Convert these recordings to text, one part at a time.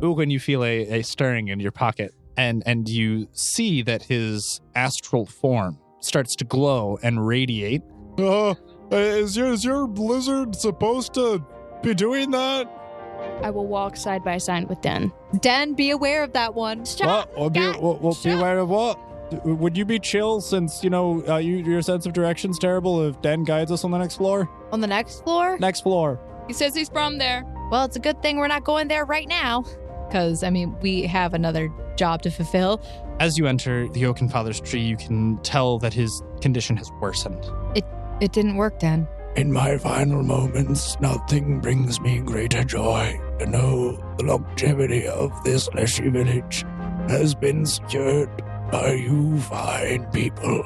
Ugin, you feel a stirring in your pocket, and you see that his astral form starts to glow and radiate. Is your lizard supposed to be doing that? I will walk side by side with Den. Den, be aware of that one. Stop! Be aware of what? Would you be chill since, your sense of direction's terrible if Den guides us on the next floor? On the next floor? Next floor. He says he's from there. Well, it's a good thing we're not going there right now. Because, we have another job to fulfill. As you enter the Oaken Father's tree, you can tell that his condition has worsened. It didn't work, Den. In my final moments, nothing brings me greater joy to know the longevity of this fleshy village has been secured by you fine people.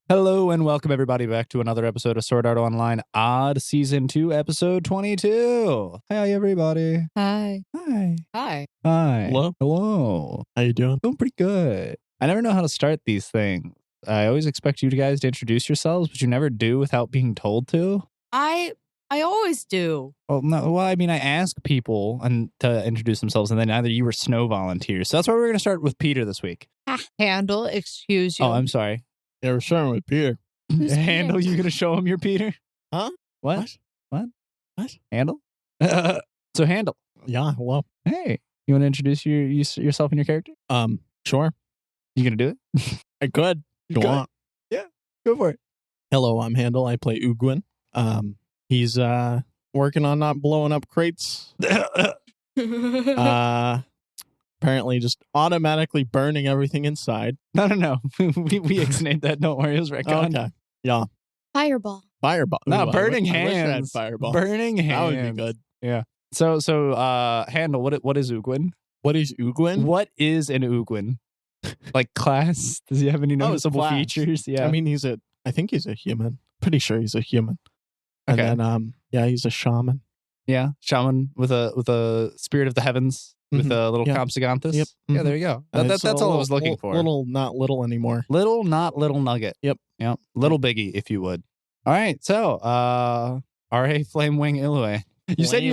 Hello and welcome everybody back to another episode of Sword Art Online Odd Season 2, Episode 22. Hi, everybody. Hi. Hi. Hi. Hi. Hello. Hello. How you doing? Doing pretty good. I never know how to start these things. I always expect you guys to introduce yourselves, but you never do without being told to. I always do. Well, no, I ask people to introduce themselves, and then either you or Snow volunteers. So that's why we're going to start with Peter this week. Handle, excuse you. Oh, I'm sorry. Yeah, we're starting with Peter. Who's Handle, Peter? you going to show him your Peter? Huh? What? Handle? So Handle. Yeah, hello. Hey, you want to introduce yourself and your character? Sure. You going to do it? I could. Go Good. on. Yeah, go for it. Hello, I'm Handel. I play Ugwin. He's working on not blowing up crates. Apparently just automatically burning everything inside. No. we explained that. Don't worry, it was retconned. Okay. Yeah. Fireball. Fireball. No, Ooh, burning I wish I had hands. fireball. Burning hands. That would be good. Yeah. So Handle, what is Ugwin? What is Ugwin? What is an Ugwin? Like class? Does he have any noticeable class. features? Yeah. I mean, I think he's a human. Pretty sure he's a human. Okay. And then, he's a shaman. Yeah, shaman with a spirit of the heavens with a little Compsognathus. Yep. Yeah, there you go. That's all I was looking for. Little, not little anymore. Little, not little nugget. Yep. Little biggie, if you would. All right. So, R.A. Flamewing Illue. You said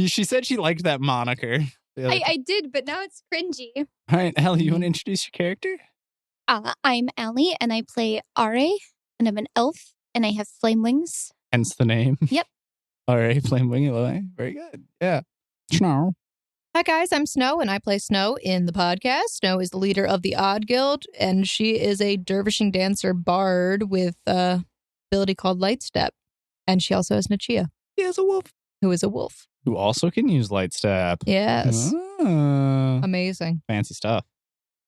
she said she liked that moniker. I did, but now it's cringy. All right, Ellie, you want to introduce your character? I'm Ellie, and I play Are, and I'm an elf, and I have flame wings. Hence the name. Yep. R.A. Flamewing Illue. Very good. Yeah. Snow. Hi, guys. I'm Snow, and I play Snow in the podcast. Snow is the leader of the Odd Guild, and she is a dervishing dancer bard with ability called Light Step. And she also has Nachia. He is a wolf. Who is a wolf. Who also can use light step. Yes. Ah, Amazing. fancy stuff.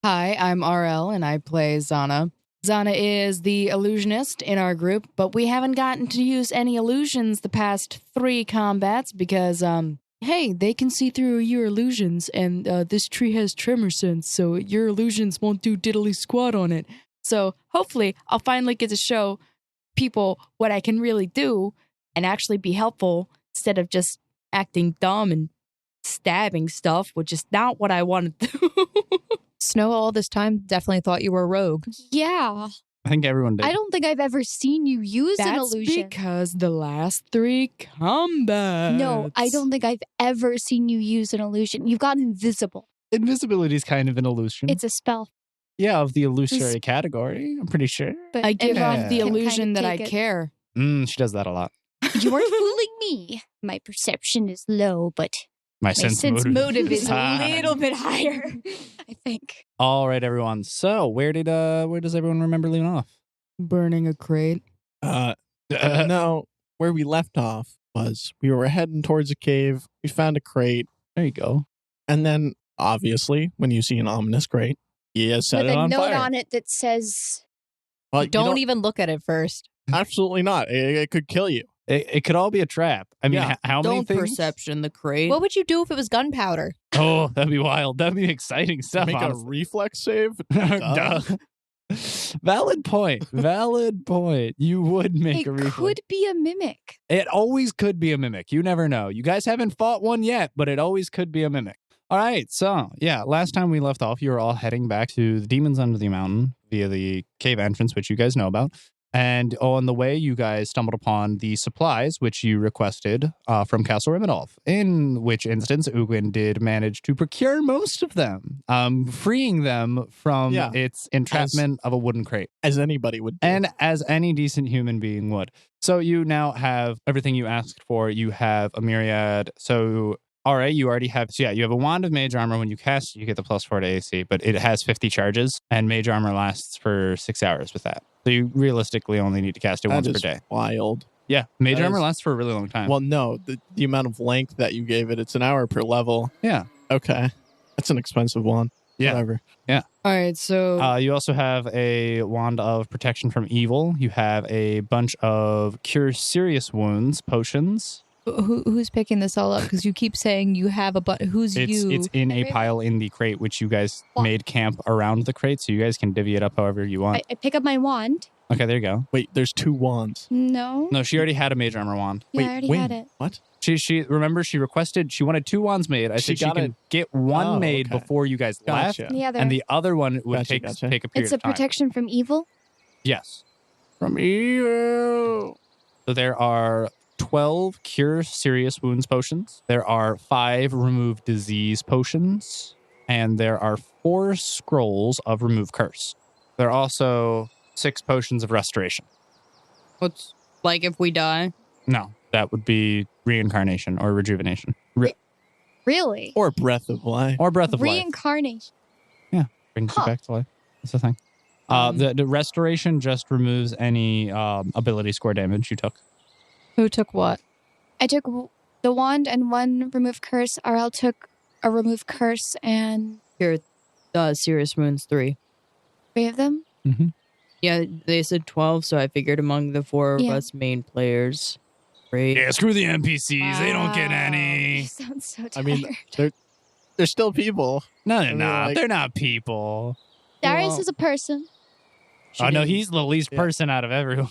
Hi, I'm RL and I play Zana. Zana is the illusionist in our group, but we haven't gotten to use any illusions the past 3 combats because, hey, they can see through your illusions and this tree has tremor sense, so your illusions won't do diddly squat on it. So hopefully I'll finally get to show people what I can really do and actually be helpful instead of just acting dumb and stabbing stuff, which is not what I want to do. Snow all this time definitely thought you were a rogue. Yeah. I think everyone did. I don't think I've ever seen you use an That's illusion. because the last 3 combats. No, I don't think I've ever seen you use an illusion. You've got invisible. Invisibility is kind of an illusion. It's a spell. Yeah, of the illusory category, I'm pretty sure. But I give anyone off the can illusion kind of that I take it. care. She does that a lot. You aren't fooling me. My perception is low, but My sense motive is a little bit higher, I think. All right, everyone. So where does everyone remember leaving off? Burning a crate. No, where we left off was we were heading towards a cave. We found a crate. There you go. And then, obviously, when you see an ominous crate, you set With it a on note fire. on it that says, Well, Don't even look at it first. Absolutely not. It could kill you. It could all be a trap. I mean, Yeah. how many Don't things? perception the crate. What would you do if it was gunpowder? Oh, that'd be wild. That'd be exciting stuff. Make honestly. a reflex save. Duh. Valid point. Valid point. You would make it a reflex. could be a mimic. It always could be a mimic. You never know. You guys haven't fought one yet, but it always could be a mimic. All right. So, yeah, last time we left off, you were all heading back to the Demons Under the Mountain via the cave entrance, which you guys know about. And on the way, you guys stumbled upon the supplies, which you requested from Castle Rimmendolf, in which instance Ugin did manage to procure most of them, freeing them from its entrapment of a wooden crate. As anybody would do. And as any decent human being would. So you now have everything you asked for. You have a myriad. So, all right, you already have. So, yeah, you have a wand of mage armor. When you cast, you get the +4 to AC, but it has 50 charges, and mage armor lasts for 6 hours with that. So you realistically only need to cast it once per day. Wild. Yeah, mage armor lasts for a really long time. Well, no, the amount of length that you gave it, it's an hour per level. Yeah. Okay. That's an expensive one. Yeah. Whatever. Yeah. All right, so you also have a wand of protection from evil. You have a bunch of cure serious wounds potions. Who's picking this all up? Because you keep saying you have who's you? It's in a pile in the crate, which you guys made camp around the crate, so you guys can divvy it up however you want. I pick up my wand. Okay, there you go. Wait, there's 2 wands. No. No, she already had a mage armor wand. Yeah, I already had it. What? She remember she requested, she wanted 2 wands made. I said she can get one made before you guys left, The other. and the other one would take a period It's a of time. protection from evil? Yes. From evil. So there are 12 cure serious wounds potions. There are 5 remove disease potions. And there are 4 scrolls of remove curse. There are also 6 potions of restoration. what's like if we die? No, that would be reincarnation or rejuvenation. Really? Or breath of life. Or breath of life. Reincarnation. Yeah, brings you back to life. That's the thing. The restoration just removes any ability score damage you took. Who took what? I took the wand and 1 remove curse. RL took a remove curse and Here, serious wounds 3. 3 of them. Mm-hmm. Yeah, they said 12, so I figured among the 4 of us main players. Great. Yeah, screw the NPCs. They don't get You any. sound so tired. I mean, they're still people. No, they're I mean, not. like- They're not people. Darius is a person. Oh, no, he's the least person out of everyone.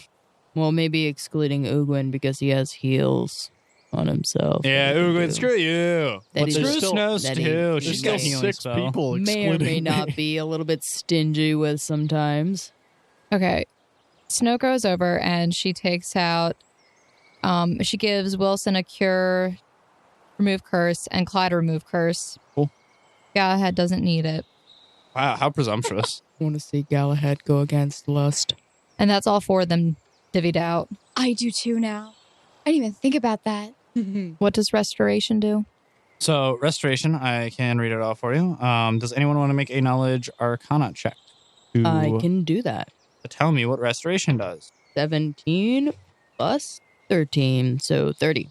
Well, maybe excluding Ugin because he has heals on himself. Yeah, Ugin, screw you. That Screw is- Snows, that too. is- She's there's got a still healing 6 spell. people May or excluding may me. not be a little bit stingy with sometimes. Okay. Snow goes over and she takes out, she gives Wilson a cure, remove curse, and Clyde a remove curse. Cool. Galahad doesn't need it. Wow, how presumptuous. I want to see Galahad go against lust. And that's all 4 of them divvied out. I do too now. I didn't even think about that. What does restoration do? So, restoration, I can read it off for you. Does anyone want to make a knowledge arcana check I can do that. to tell me what restoration does? 17 plus 13, so 30.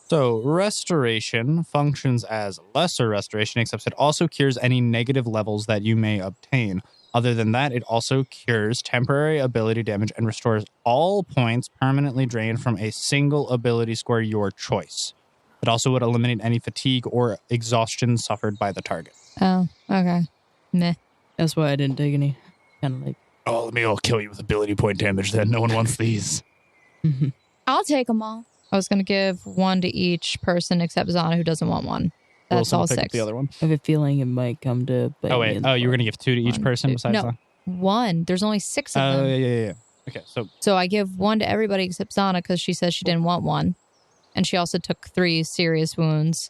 So, restoration functions as lesser restoration, except it also cures any negative levels that you may obtain. Other than that, it also cures temporary ability damage and restores all points permanently drained from a single ability score your choice. It also would eliminate any fatigue or exhaustion suffered by the target. Oh, okay. Meh. That's why I didn't take any. Kind of like. Oh, let me all kill you with ability point damage then. No one wants these. I'll take them all. I was going to give 1 to each person except Zana, who doesn't want 1. That's Wilson will all pick up 6. the other one. I have a feeling it might come to. Oh, wait. Oh, you were going to give 2 to each 1, person 2. besides No, that? 1. There's only 6 of Oh, them. yeah. Okay, So I give 1 to everybody except Zana because she says she didn't want 1. And she also took 3 serious wounds.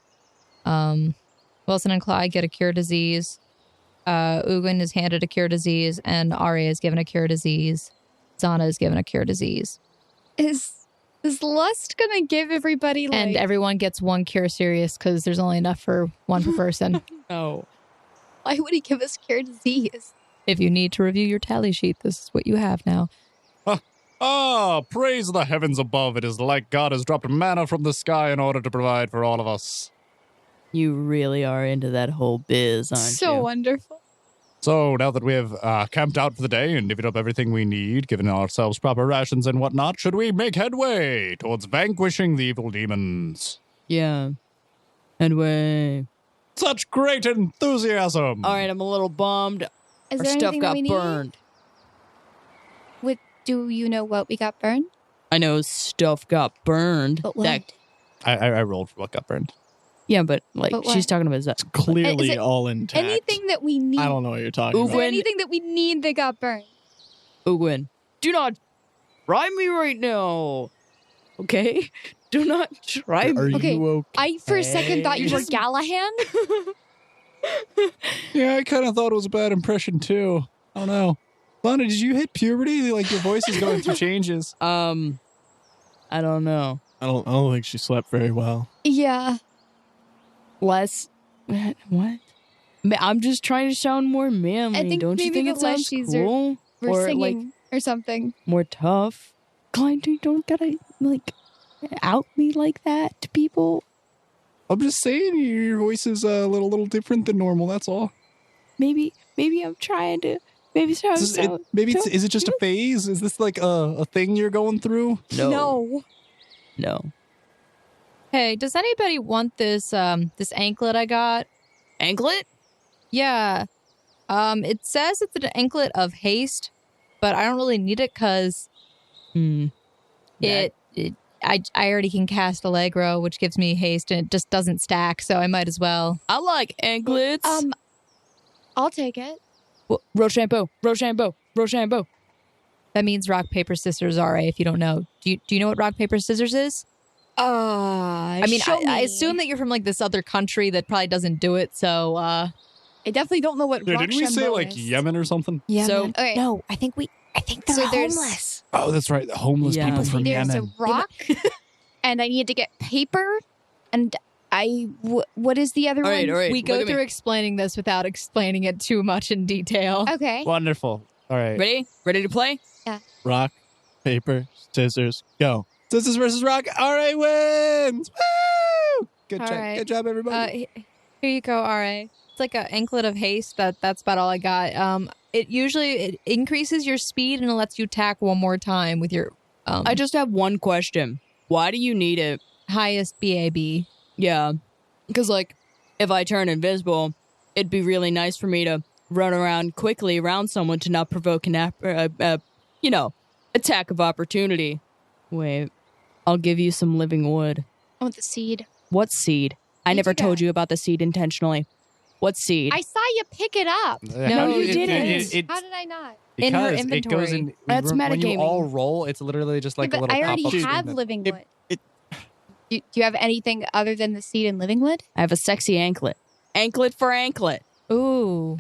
Wilson and Clyde get a cure disease. Ugin is handed a cure disease, and Arya is given a cure disease. Zana is given a cure disease. Is Is Lust gonna give everybody like... And everyone gets one cure serious because there's only enough for one per person. Oh. Why would he give us cure disease? If you need to review your tally sheet, this is what you have now. Praise the heavens above. It is like God has dropped manna from the sky in order to provide for all of us. You really are into that whole biz, aren't you? So wonderful. So now that we have camped out for the day and divvied up everything we need, given ourselves proper rations and whatnot, should we make headway towards vanquishing the evil demons? Yeah. Anyway. Such great enthusiasm! All right, I'm a little bummed. Is Our there stuff anything got that we need? burned. Do you know what we got burned? I know stuff got burned. But what? I rolled for what got burned. Yeah, but like But what? she's talking about that. Clearly Is it all intact. Anything that we need. I don't know what you're talking Ooh, Is about. there When- anything that we need that got burned? Ugwin, do not try me right now. Okay? Do not try Are me. Okay, you okay? I for a second thought you were Just- Galahad. Yeah, I kind of thought it was a bad impression, too. I don't know. Lana, did you hit puberty? Like, your voice is going through changes. I don't know. I don't think she slept very well. Yeah. Less. What? I'm just trying to sound more manly. I think Don't you maybe think the it sounds leshies are- cool? We're Or singing like or something. more tough? Client, you don't gotta like out me like that to people. I'm just saying, your voice is a little different than normal, that's all. Maybe I'm trying to. Maybe so. Is it just a phase? Is this like a thing you're going through? No. Hey, does anybody want this this anklet I got? Anklet? Yeah. It says it's an anklet of haste, but I don't really need it because I already can cast Allegro, which gives me haste, and it just doesn't stack, so I might as well. I like anklets. I'll take it. Rochambeau. That means rock, paper, scissors, RA, if you don't know. Do you know what rock, paper, scissors is? I mean, I assume that you're from like this other country that probably doesn't do it, so I definitely don't know what Yeah, didn't we say Rochambeau like is. Yemen or something? yeah. So- man. Okay. No, I think they're So there's- homeless. Oh, that's right. The homeless Yeah. people from There's Yemen. a rock, and I need to get paper, and what is the other All right, one? all right. We look go at me. through explaining this without explaining it too much in detail. Okay. Wonderful. All right. Ready? Ready to play? Rock, paper, scissors, go. Scissors versus rock. RA wins. Woo! Good All job. right. Good job, everybody. Here you go, RA. It's like an anklet of haste. That's about all I got. It increases your speed and it lets you attack one more time with your I just have one question. Why do you need it? highest BAB. Yeah. Because, like, if I turn invisible, it'd be really nice for me to run around quickly around someone to not provoke an attack of opportunity. Wait. I'll give you some living wood. I want the seed. What seed? I You never do told that. you about the seed intentionally. What seed? I saw you pick it up. No, you didn't. How did I not? In her because it goes inventory. in. That's when you metagaming. all roll, it's literally just like Yeah, a but little I already pop-up screen have that- living It- wood. it- Do you have anything other than the seed and living wood? I have a sexy anklet. Anklet for anklet. Ooh.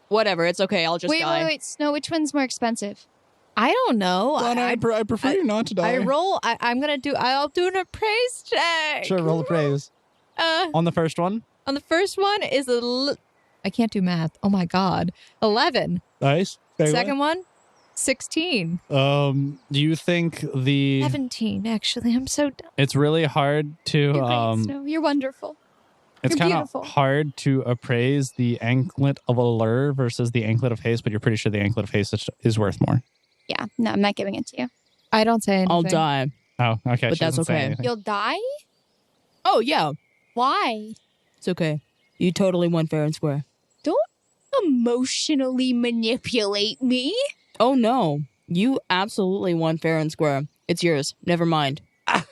Whatever, it's okay. I'll just die. Wait. Snow, which one's more expensive? I don't know. Lana, I prefer you not to die. I'll do an appraise check. Sure, roll the praise. On the first one. On the first one is I can't do math. Oh my God. 11. Nice. Very Second one, 16. well. Do you think 17, actually. I'm so dumb. it's really hard to You're great, Snow. You're wonderful. it's You're kind beautiful. of hard to appraise the anklet of allure versus the anklet of haste, but you're pretty sure the anklet of haste is worth more. Yeah, no, I'm not giving it to you. I don't say anything. I'll die. Oh, okay. But she that's doesn't say okay. anything. You'll die? Oh, yeah. Why? It's okay. You totally won fair and square. Don't emotionally manipulate me. Oh, no. You absolutely won fair and square. It's yours. Never mind. I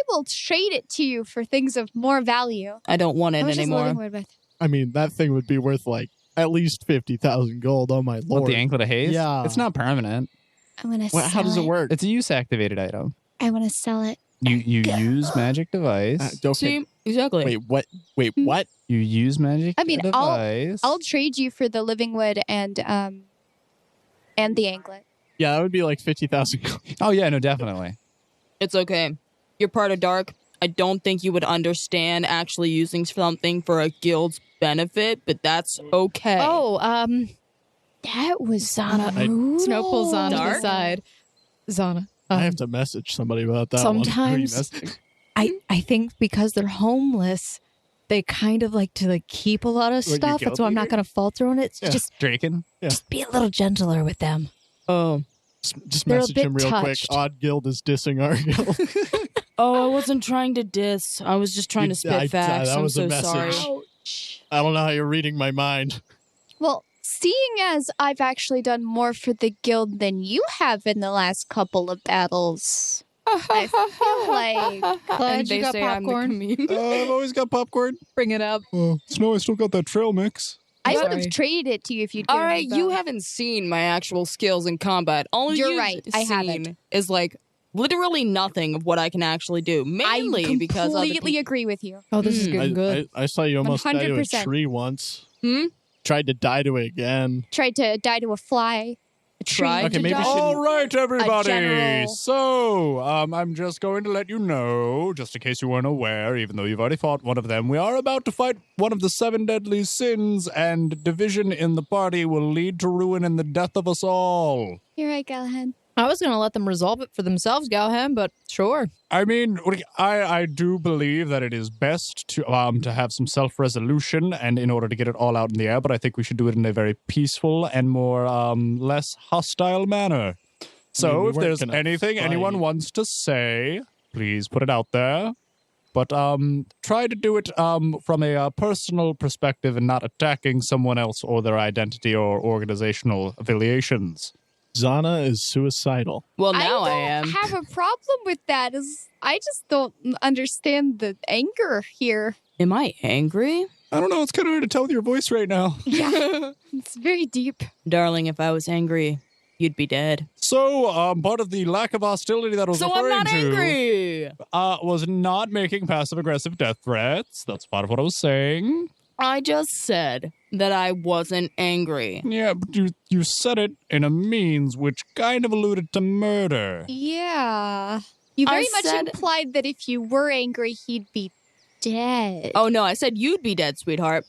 will trade it to you for things of more value. I don't want it How much is anymore. living wood with? I mean, that thing would be worth like at least 50,000 gold. Oh my What, lord! the anklet of haste? Yeah. It's not permanent. I want to sell How does it work? It's a use activated item. I want to sell it. You use magic device. Okay. See? Exactly. Wait, what? Wait, Hmm. what? You use magic I mean, device. I'll trade you for the living wood and the anklet. Yeah, that would be like 50,000 gold. Oh yeah, no, definitely. It's okay. You're part of Dark. I don't think you would understand actually using something for a guild's benefit, but that's okay. Oh, That was Zana. Snow pulls Zana to the side. Zana. I have to message somebody about that one. Sometimes I think because they're homeless, they kind of like to like keep a lot of stuff. That's why I'm not going to falter on it. Just Draken. just be a little gentler with them. Oh. Just They're a message bit him real touched. quick. Odd Guild is dissing our guild. Oh, I wasn't trying to diss. I was just trying to spit facts. that I'm was a so message. sorry. Ouch. I don't know how you're reading my mind. Well, seeing as I've actually done more for the guild than you have in the last couple of battles, I feel like Clyde, And you they got say I'm the popcorn? comedian. I've always got popcorn. Bring it up. Snow, I still got that trail mix. I would Sorry. have traded it to you if you'd All given right, me you both. haven't seen my actual skills in combat. All You're you've right, I seen haven't. is like literally nothing of what I can actually do. Mainly I because other completely agree with you. Oh, this is Mm. getting good. I saw you almost die to a 100%. tree once. Hmm? Tried to die to it again. Tried to die to a fly. A tree. Tried Okay, to maybe die. we should- All right, everybody. general- So, I'm just going to let you know, just in case you weren't aware, even though you've already fought one of them, we are about to fight one of the 7 deadly sins, and division in the party will lead to ruin and the death of us all. You're right, Galahad. I was going to let them resolve it for themselves, Galhan, but sure. I mean, I do believe that it is best to have some self-resolution and in order to get it all out in the air, but I think we should do it in a very peaceful and more less hostile manner. So we if weren't there's gonna anything anyone fight. wants to say, please put it out there. But try to do it from a personal perspective and not attacking someone else or their identity or organizational affiliations. Zana is suicidal. Well, now I don't am. have a problem with that. I just don't understand the anger here. Am I angry? I don't know, it's kind of hard to tell with your voice right now. Yeah, it's very deep. Darling, if I was angry, you'd be dead. So, part of the lack of hostility that I was So I'm referring not to angry. was not making passive-aggressive death threats. That's part of what I was saying. I just said that I wasn't angry. Yeah, but you said it in a means which kind of alluded to murder. Yeah. You very I much said- implied that if you were angry, he'd be dead. Oh no, I said you'd be dead, sweetheart.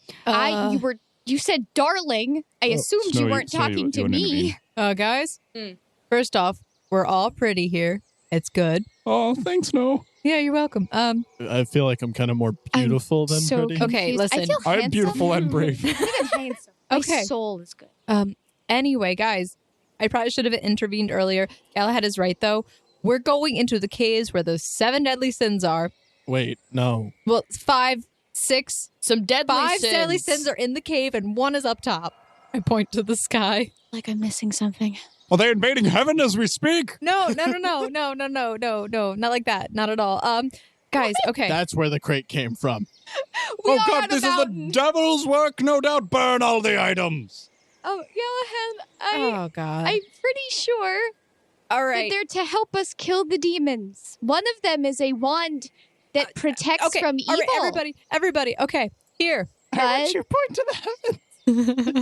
You said darling. I assumed Snow, you weren't talking to me. Guys, Mm. first off, we're all pretty here. It's good. Oh, thanks, no. Yeah, you're welcome. I feel like I'm kind of more beautiful than so pretty. Okay, confused. I listen. feel I'm handsome. beautiful and brave. Even handsome. My Okay. soul is good. Anyway, guys, I probably should have intervened earlier. Galahad is right, though. We're going into the caves where those 7 deadly sins are. Wait, no. Well, 5, 6, Some deadly 5 sins. deadly sins are in the cave, and 1 is up top. I point to the sky. Like I'm missing something. Are they invading heaven as we speak? No, not like that. Not at all. Guys, okay. That's where the crate came from. We Oh are God, on a this is mountain. the devil's work. No doubt, burn all the items. Oh, Galahad, Oh God. I'm pretty sure all that right. they're to help us kill the demons. One of them is a wand that protects Okay. from evil. All right, everybody. Okay, here. But point to the heavens.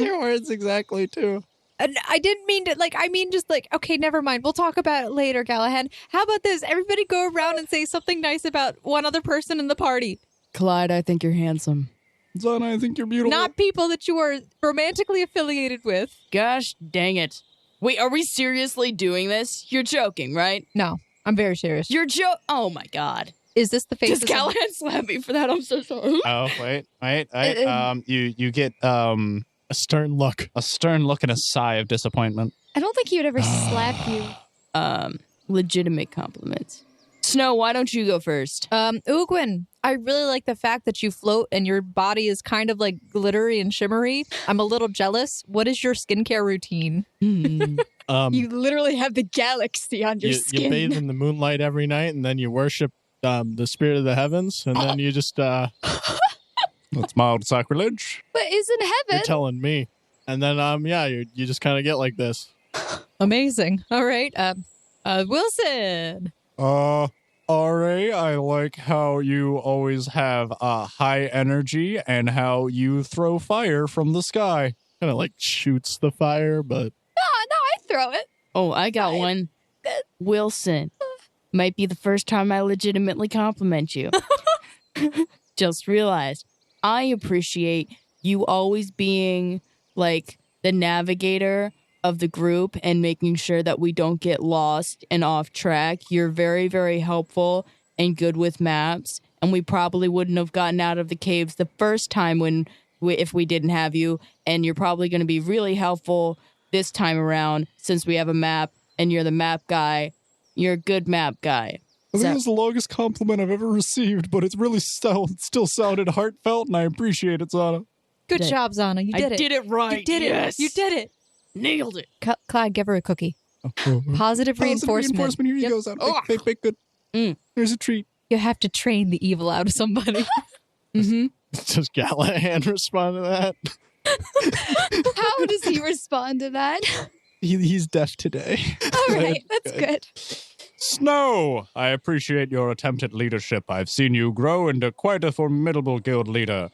Your words exactly too. And I didn't mean to, I mean just okay, never mind. We'll talk about it later, Galahad. How about this? Everybody go around and say something nice about one other person in the party. Clyde, I think you're handsome. Zana, I think you're beautiful. Not people that you are romantically affiliated with. Gosh dang it. Wait, are we seriously doing this? You're joking, right? No, I'm very serious. You're Oh my God. Is this the face? Does Galahad slap me for that? I'm so sorry. Oh, wait. You get A stern look. a stern look and a sigh of disappointment. I don't think he would ever slap you. Legitimate compliments. Snow, why don't you go first? Ugwin, I really like the fact that you float and your body is kind of glittery and shimmery. I'm a little jealous. What is your skincare routine? You literally have the galaxy on your You skin. bathe in the moonlight every night, and then you worship the spirit of the heavens, and then you just That's mild sacrilege. But isn't you're heaven? telling me. And then you just kind of get like this. Amazing. All right. Wilson. R.A., I like how you always have high energy and how you throw fire from the sky. Kind of like shoots the fire, but No, I throw it. Oh, I got one. Wilson, Might be the first time I legitimately compliment you. Just realized I appreciate you always being like the navigator of the group and making sure that we don't get lost and off track. You're very, very helpful and good with maps. And we probably wouldn't have gotten out of the caves the first time if we didn't have you. And you're probably going to be really helpful this time around since we have a map and you're the map guy. You're a good map guy. I think it's the longest compliment I've ever received, but it's really still sounded heartfelt, and I appreciate it, Zana. Good job, Zana. You did it. I did it right. You did yes. it. You did it. Nailed it. Clyde, give her a cookie. Positive Positive reinforcement. Here you go, Zana. Bake good. Here's a treat. You have to train the evil out of somebody. Mm-hmm. Does Galahad respond to that? How does he respond to that? He's deaf today. All right, that's good. Snow, I appreciate your attempt at leadership. I've seen you grow into quite a formidable guild leader.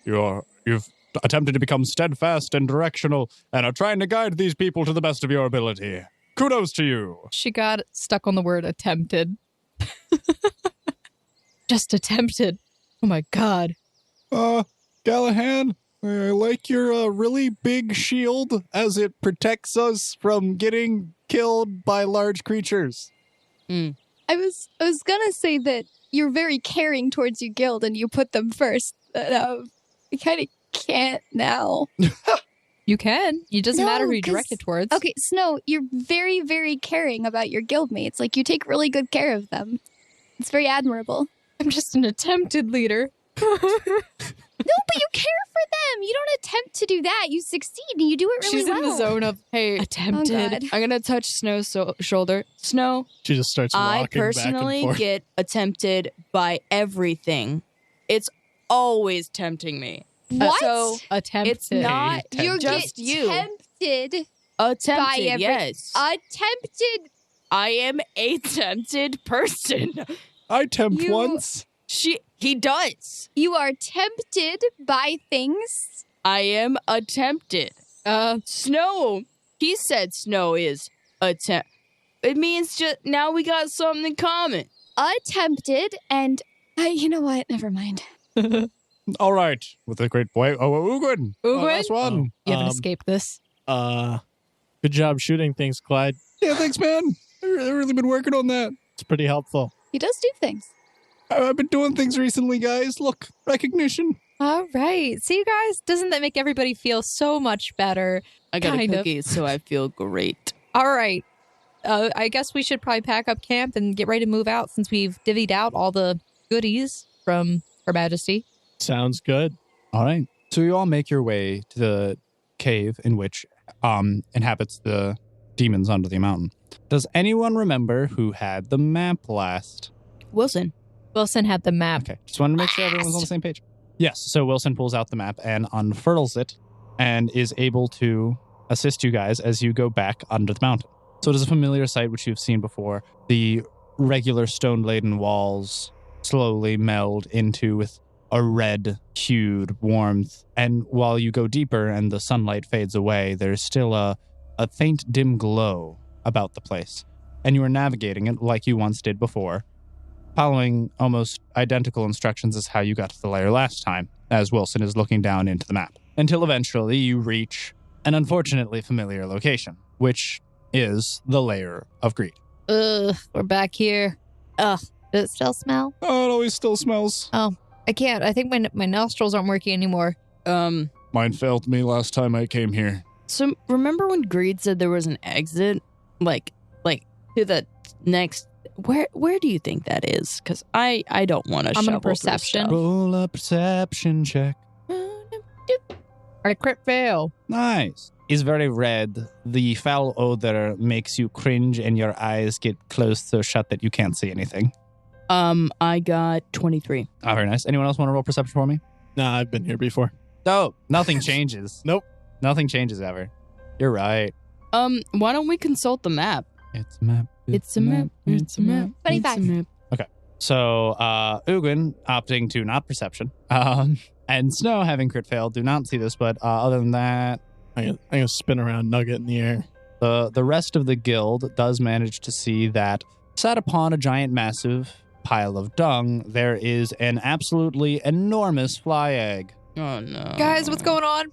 You've attempted to become steadfast and directional and are trying to guide these people to the best of your ability. Kudos to you. She got stuck on the word attempted. Just attempted. Oh my god. Galahad, I like your really big shield as it protects us from getting killed by large creatures. I was gonna say that you're very caring towards your guild and you put them first. But I kind of can't now. You can. It doesn't No, matter who you 'cause- direct it towards. Okay, Snow, you're very, very caring about your guildmates. Like, you take really good care of them. It's very admirable. I'm just an attempted leader. No, but you care for them. You don't attempt to do that. You succeed and you do it really She's well. in the zone of, hey, Attempted. Oh, God. I'm going to touch Snow's shoulder. Snow, She just starts I walking personally back and forth. get attempted by everything. It's always tempting me. What? So Attempted. it's not you just get you. tempted. Attempted, yes. Attempted. I am a tempted person. I tempt You- once. He does. You are tempted by things. I am attempted. Snow. He said Snow is attempt. It means just now we got something in common. Attempted and you know what? Never mind. All right, with a great boy. Ugin. Last one. You haven't escaped this. Good job shooting things, Clyde. Yeah, thanks, man. I've really been working on that. It's pretty helpful. He does do things. I've been doing things recently, guys. Look, recognition. All right. See, you guys, doesn't that make everybody feel so much better? I got Kind a of. cookie, so I feel great. All right. I guess we should probably pack up camp and get ready to move out since we've divvied out all the goodies from Her Majesty. Sounds good. All right. So you all make your way to the cave in which inhabits the demons under the mountain. Does anyone remember who had the map last? Wilson. Wilson had the map. Okay. Just wanted to make sure everyone's on the same page. Yes. So Wilson pulls out the map and unfurls it and is able to assist you guys as you go back under the mountain. So it is a familiar sight which you've seen before. The regular stone-laden walls slowly meld into with a red-hued warmth. And while you go deeper and the sunlight fades away, there's still a faint dim glow about the place. And you are navigating it like you once did before, following almost identical instructions as how you got to the lair last time, as Wilson is looking down into the map. Until eventually you reach an unfortunately familiar location, which is the lair of greed. Ugh, we're back here. Ugh, does it still smell? Oh, it always still smells. I can't. I think my nostrils aren't working anymore. Mine failed me last time I came here. So remember when Greed said there was an exit? Like to the next... Where do you think that is? Because I don't want to shovel I'm gonna through perception. stuff. Roll a perception check. I crit fail. Nice. Is very red. The foul odor makes you cringe and your eyes get closed so shut that you can't see anything. I got 23. Oh, very nice. Anyone else want to roll perception for me? Nah, I've been here before. Oh, nothing changes. Nope. Nothing changes ever. You're right. Why don't we consult the map? It's a map. It's a map. It's a map. 25. It's a map. So, Ugin opting to not perception, and Snow having crit failed do not see this, but other than that, I'm gonna spin around Nugget in the air. the rest of the guild does manage to see that Sat upon a giant, massive pile of dung, there is an absolutely enormous fly egg. Oh, no. Guys, what's going on?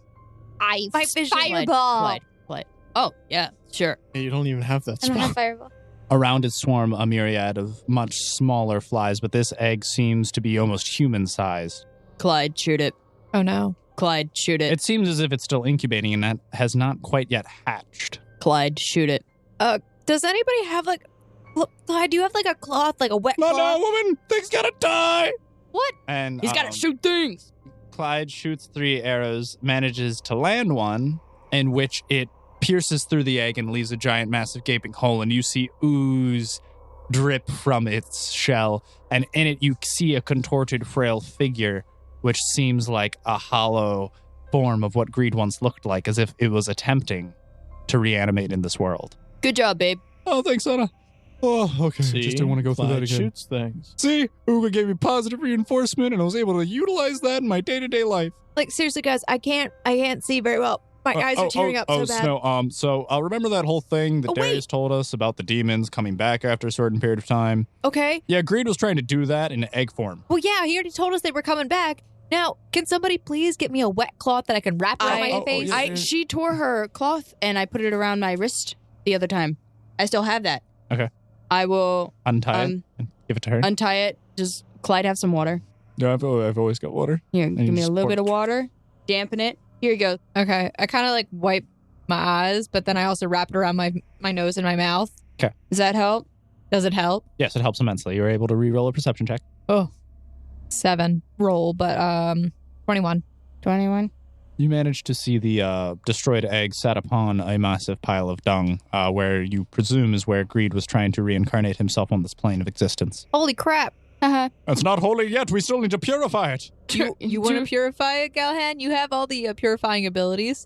My fireball. Clyde. Oh, yeah, sure. You don't even have that I don't have spell. fireball. Around it swarm a myriad of much smaller flies, but this egg seems to be almost human-sized. Clyde, shoot it. Oh, no. Clyde, shoot it. It seems as if it's still incubating and that has not quite yet hatched. Clyde, shoot it. Does anybody have, like... Look, Clyde, do you have, like, a cloth, like a wet No, cloth? woman! Things gotta die! What? And He's got to shoot things. Clyde shoots 3 arrows, manages to land one, in which it pierces through the egg and leaves a giant, massive, gaping hole, and you see ooze drip from its shell, and in it you see a contorted, frail figure, which seems like a hollow form of what Greed once looked like, as if it was attempting to reanimate in this world. Good job, babe. Oh, thanks, Anna. Oh, okay. See? Just didn't want to go through that Clyde again. shoots things. See, Uga gave me positive reinforcement, and I was able to utilize that in my day-to-day life. Like, seriously, guys, I can't see very well. My eyes are tearing up so bad. Snow, so remember that whole thing that Darius told us about the demons coming back after a certain period of time? Okay. Yeah, Greed was trying to do that in egg form. Well, yeah, he already told us they were coming back. Now, can somebody please get me a wet cloth that I can wrap around my face? yeah. She tore her cloth, and I put it around my wrist the other time. I still have that. Okay. I will Untie it and give it to her. untie it. Just, Clyde, have some water. No, I've always got water. Here, you give me a just little pour bit of water. Dampen it. Here you go. Okay. I kind of like wipe my eyes, but then I also wrap it around my nose and my mouth. Does that help? Does it help? Yes, it helps immensely. You're able to re-roll a perception check. Oh, 7 roll, but 21. 21. You managed to see the destroyed egg sat upon a massive pile of dung, where you presume is where Greed was trying to reincarnate himself on this plane of existence. Holy crap! Haha. It's not holy yet. We still need to purify it. You want to purify it, Galhan? You have all the purifying abilities.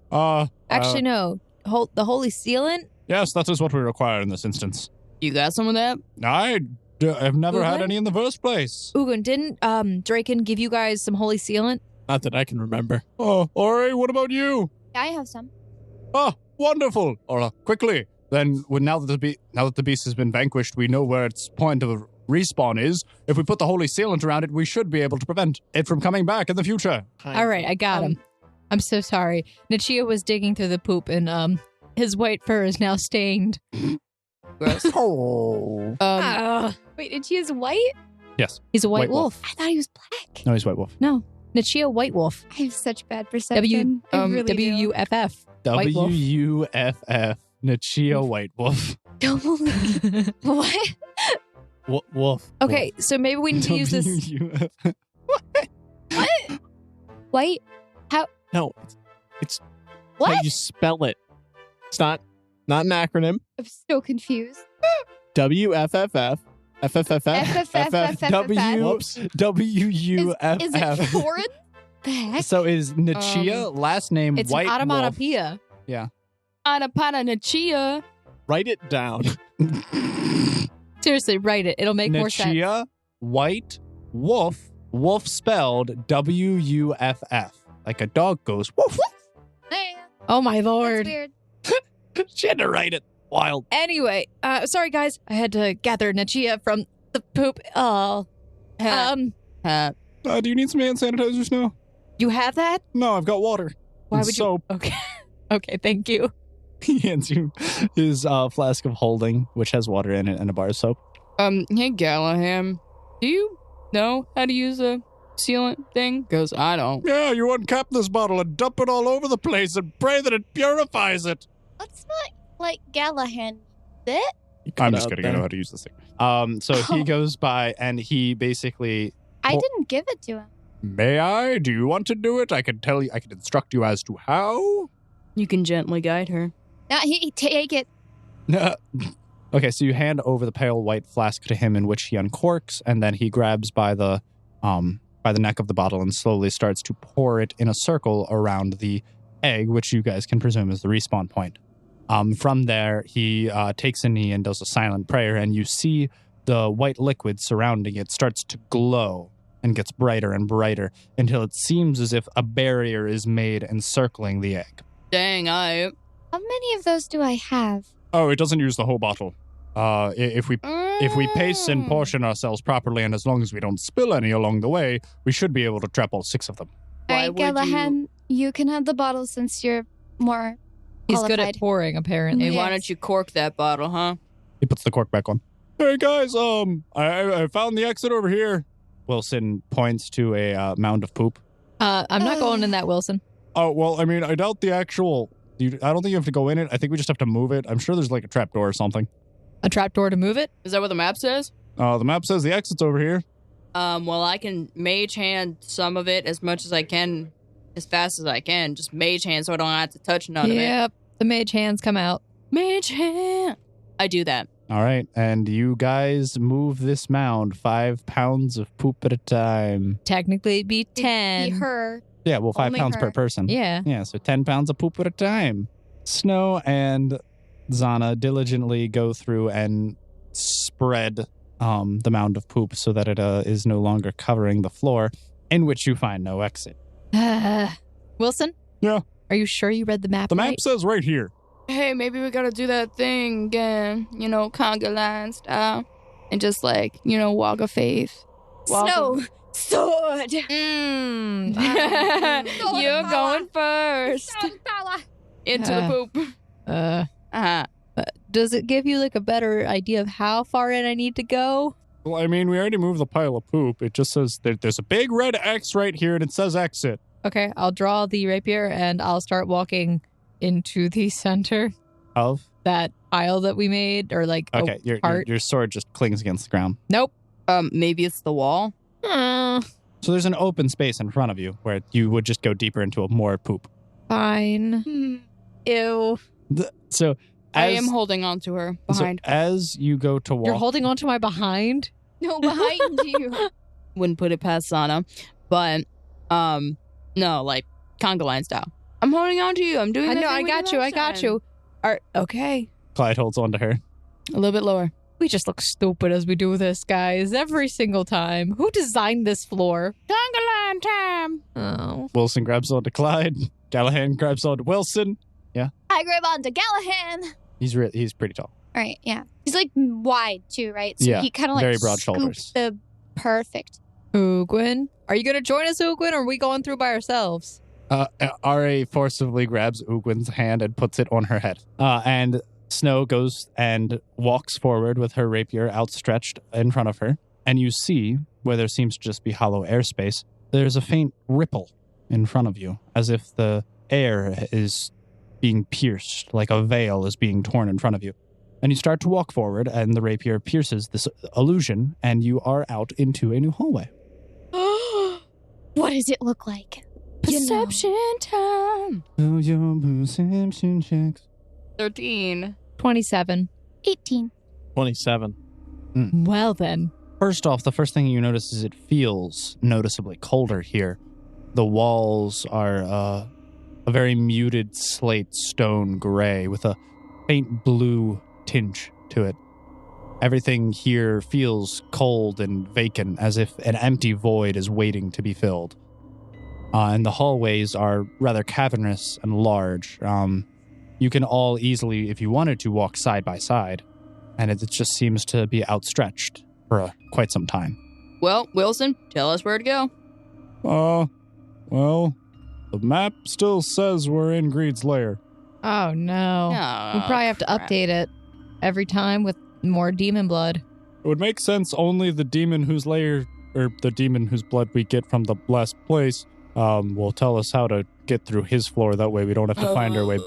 Actually, no. The holy sealant. Yes, that is what we require in this instance. You got some of that? I've never had Ugun? any in the first place. Ugun, didn't Draken give you guys some holy sealant? Not that I can remember. Oh, Ori, what about you? Yeah, I have some. Oh, wonderful. Quickly. Then, now that the beast has been vanquished, we know where its point of respawn is. If we put the holy sealant around it, we should be able to prevent it from coming back in the future. All right, I got him. I'm so sorry. Nachia was digging through the poop, and his white fur is now stained. Gross. Wait, and she is white? Yes. He's a white White wolf. wolf. I thought he was black. No, he's white wolf. No, Nachia White Wolf. I have such bad perception. I really do. WUFF. White wolf. WUFF. Nachia White Wolf. Don't believe. What? Wolf. Okay, so maybe we need to use this. WUFF. What? White? No, it's What? how you spell it. It's not an acronym. I'm so confused. WFFF. FFFFFFF. Whoops. WUFF. Is it foreign? The heck? So is Nachia last name It's White an Wolf? onomatopoeia. Anapana Nachia. Write it down. Seriously, write it. It'll make more sense. Nachia White Wolf. Wolf spelled WUFF. Like a dog goes woof. Oh my That's lord. weird. She had to write it. Wild. Anyway, sorry guys. I had to gather Nachia from the poop. Oh. Do you need some hand sanitizer, Snow? You have that? No, I've got water. Why and would soap. you? Okay. Okay, thank you. He hands you his flask of holding, which has water in it and a bar of soap. Hey, Galaham. Do you know how to use a sealant thing? Because I don't. Yeah, you uncap this bottle and dump it all over the place and pray that it purifies it. Let's not like Gallahan it. I'm just kidding. I know how to use this thing. So he goes by and he basically... I didn't give it to him. May I? Do you want to do it? I can tell you. I can instruct you as to how. You can gently guide her. No, he take it. Okay, so you hand over the pale white flask to him, in which he uncorks, and then he grabs by the neck of the bottle and slowly starts to pour it in a circle around the egg, which you guys can presume is the respawn point. From there, he takes a knee and does a silent prayer, and you see the white liquid surrounding it starts to glow and gets brighter and brighter until it seems as if a barrier is made encircling the egg. Dang, How many of those do I have? Oh, it doesn't use the whole bottle. If we If we pace and portion ourselves properly, and as long as we don't spill any along the way, we should be able to trap all 6 of them. All right, Gallahan, you can have the bottle since you're more He's qualified. good at pouring, apparently. Hey, why Yes. don't you cork that bottle, huh? He puts the cork back on. Hey, guys, I found the exit over here. Wilson points to a mound of poop. I'm not going in that, Wilson. Oh, well, I mean, I doubt the actual... I don't think you have to go in it. I think we just have to move it. I'm sure there's like a trapdoor or something. A trapdoor to move it? Is that what the map says? The map says the exit's over here. Well, I can mage hand some of it as much as I can, as fast as I can. Just mage hand so I don't have to touch none of it. Yep. The mage hands come out. Mage hand. I do that. All right, and you guys move this mound 5 pounds of poop at a time. Technically, it'd be 10. Be her. Yeah, well, 5 Only pounds per her. person. Yeah. Yeah, so 10 pounds of poop at a time. Snow and Zana diligently go through and spread the mound of poop so that it is no longer covering the floor, in which you find no exit. Wilson? Yeah? Are you sure you read the map The map right? says right here. Hey, maybe we gotta do that thing again, conga line style. And just walk of faith. Snow. Sword. You're going first. Into the poop. Uh-huh. Does it give you like a better idea of how far in I need to go? Well, I mean, we already moved the pile of poop. It just says there's a big red X right here, and it says exit. Okay, I'll draw the rapier and I'll start walking into the center. Of? That aisle that we made, or like Okay, your sword just clings against the ground. Nope. Maybe it's the wall. So there's an open space in front of you where you would just go deeper into a more poop. Fine. Ew. So I am holding on to her behind. So as you go to walk... You're holding onto my behind? No, behind you. Wouldn't put it past Sana. But, no, like, conga line style. I'm holding on to you. I'm doing I the know, thing I with got the you, I got motion. you. Okay. Clyde holds on to her. A little bit lower. We just look stupid as we do this, guys, every single time. Who designed this floor? Conga line time. Oh. Wilson grabs onto Clyde. Callahan grabs onto Wilson. Yeah? I grab onto Gallahan. He's pretty tall. All right, yeah. He's like wide too, right? So Yeah, he kind of like very broad scoops shoulders. the perfect. Ugwin? Are you going to join us, Ugwin, or are we going through by ourselves? R.A. forcibly grabs Ugwin's hand and puts it on her head. And Snow goes and walks forward with her rapier outstretched in front of her. And you see, where there seems to just be hollow airspace, there's a faint ripple in front of you, as if the air is being pierced, like a veil is being torn in front of you. And you start to walk forward, and the rapier pierces this illusion, and you are out into a new hallway. What does it look like? Perception time. Oh, your perception checks. 13. 27. 18. 27. Well, then. First off, the first thing you notice is it feels noticeably colder here. The walls are a very muted slate stone gray with a faint blue tinge to it. Everything here feels cold and vacant, as if an empty void is waiting to be filled. And the hallways are rather cavernous and large. You can all easily, if you wanted to, walk side by side. And it just seems to be outstretched for quite some time. Well, Wilson, tell us where to go. Well, the map still says we're in Greed's lair. Oh, no. Oh, We'll probably have to crap. update it every time with more demon blood. It would make sense only the demon whose lair, or the demon whose blood we get from the last place, will tell us how to get through his floor. That way we don't have to find our way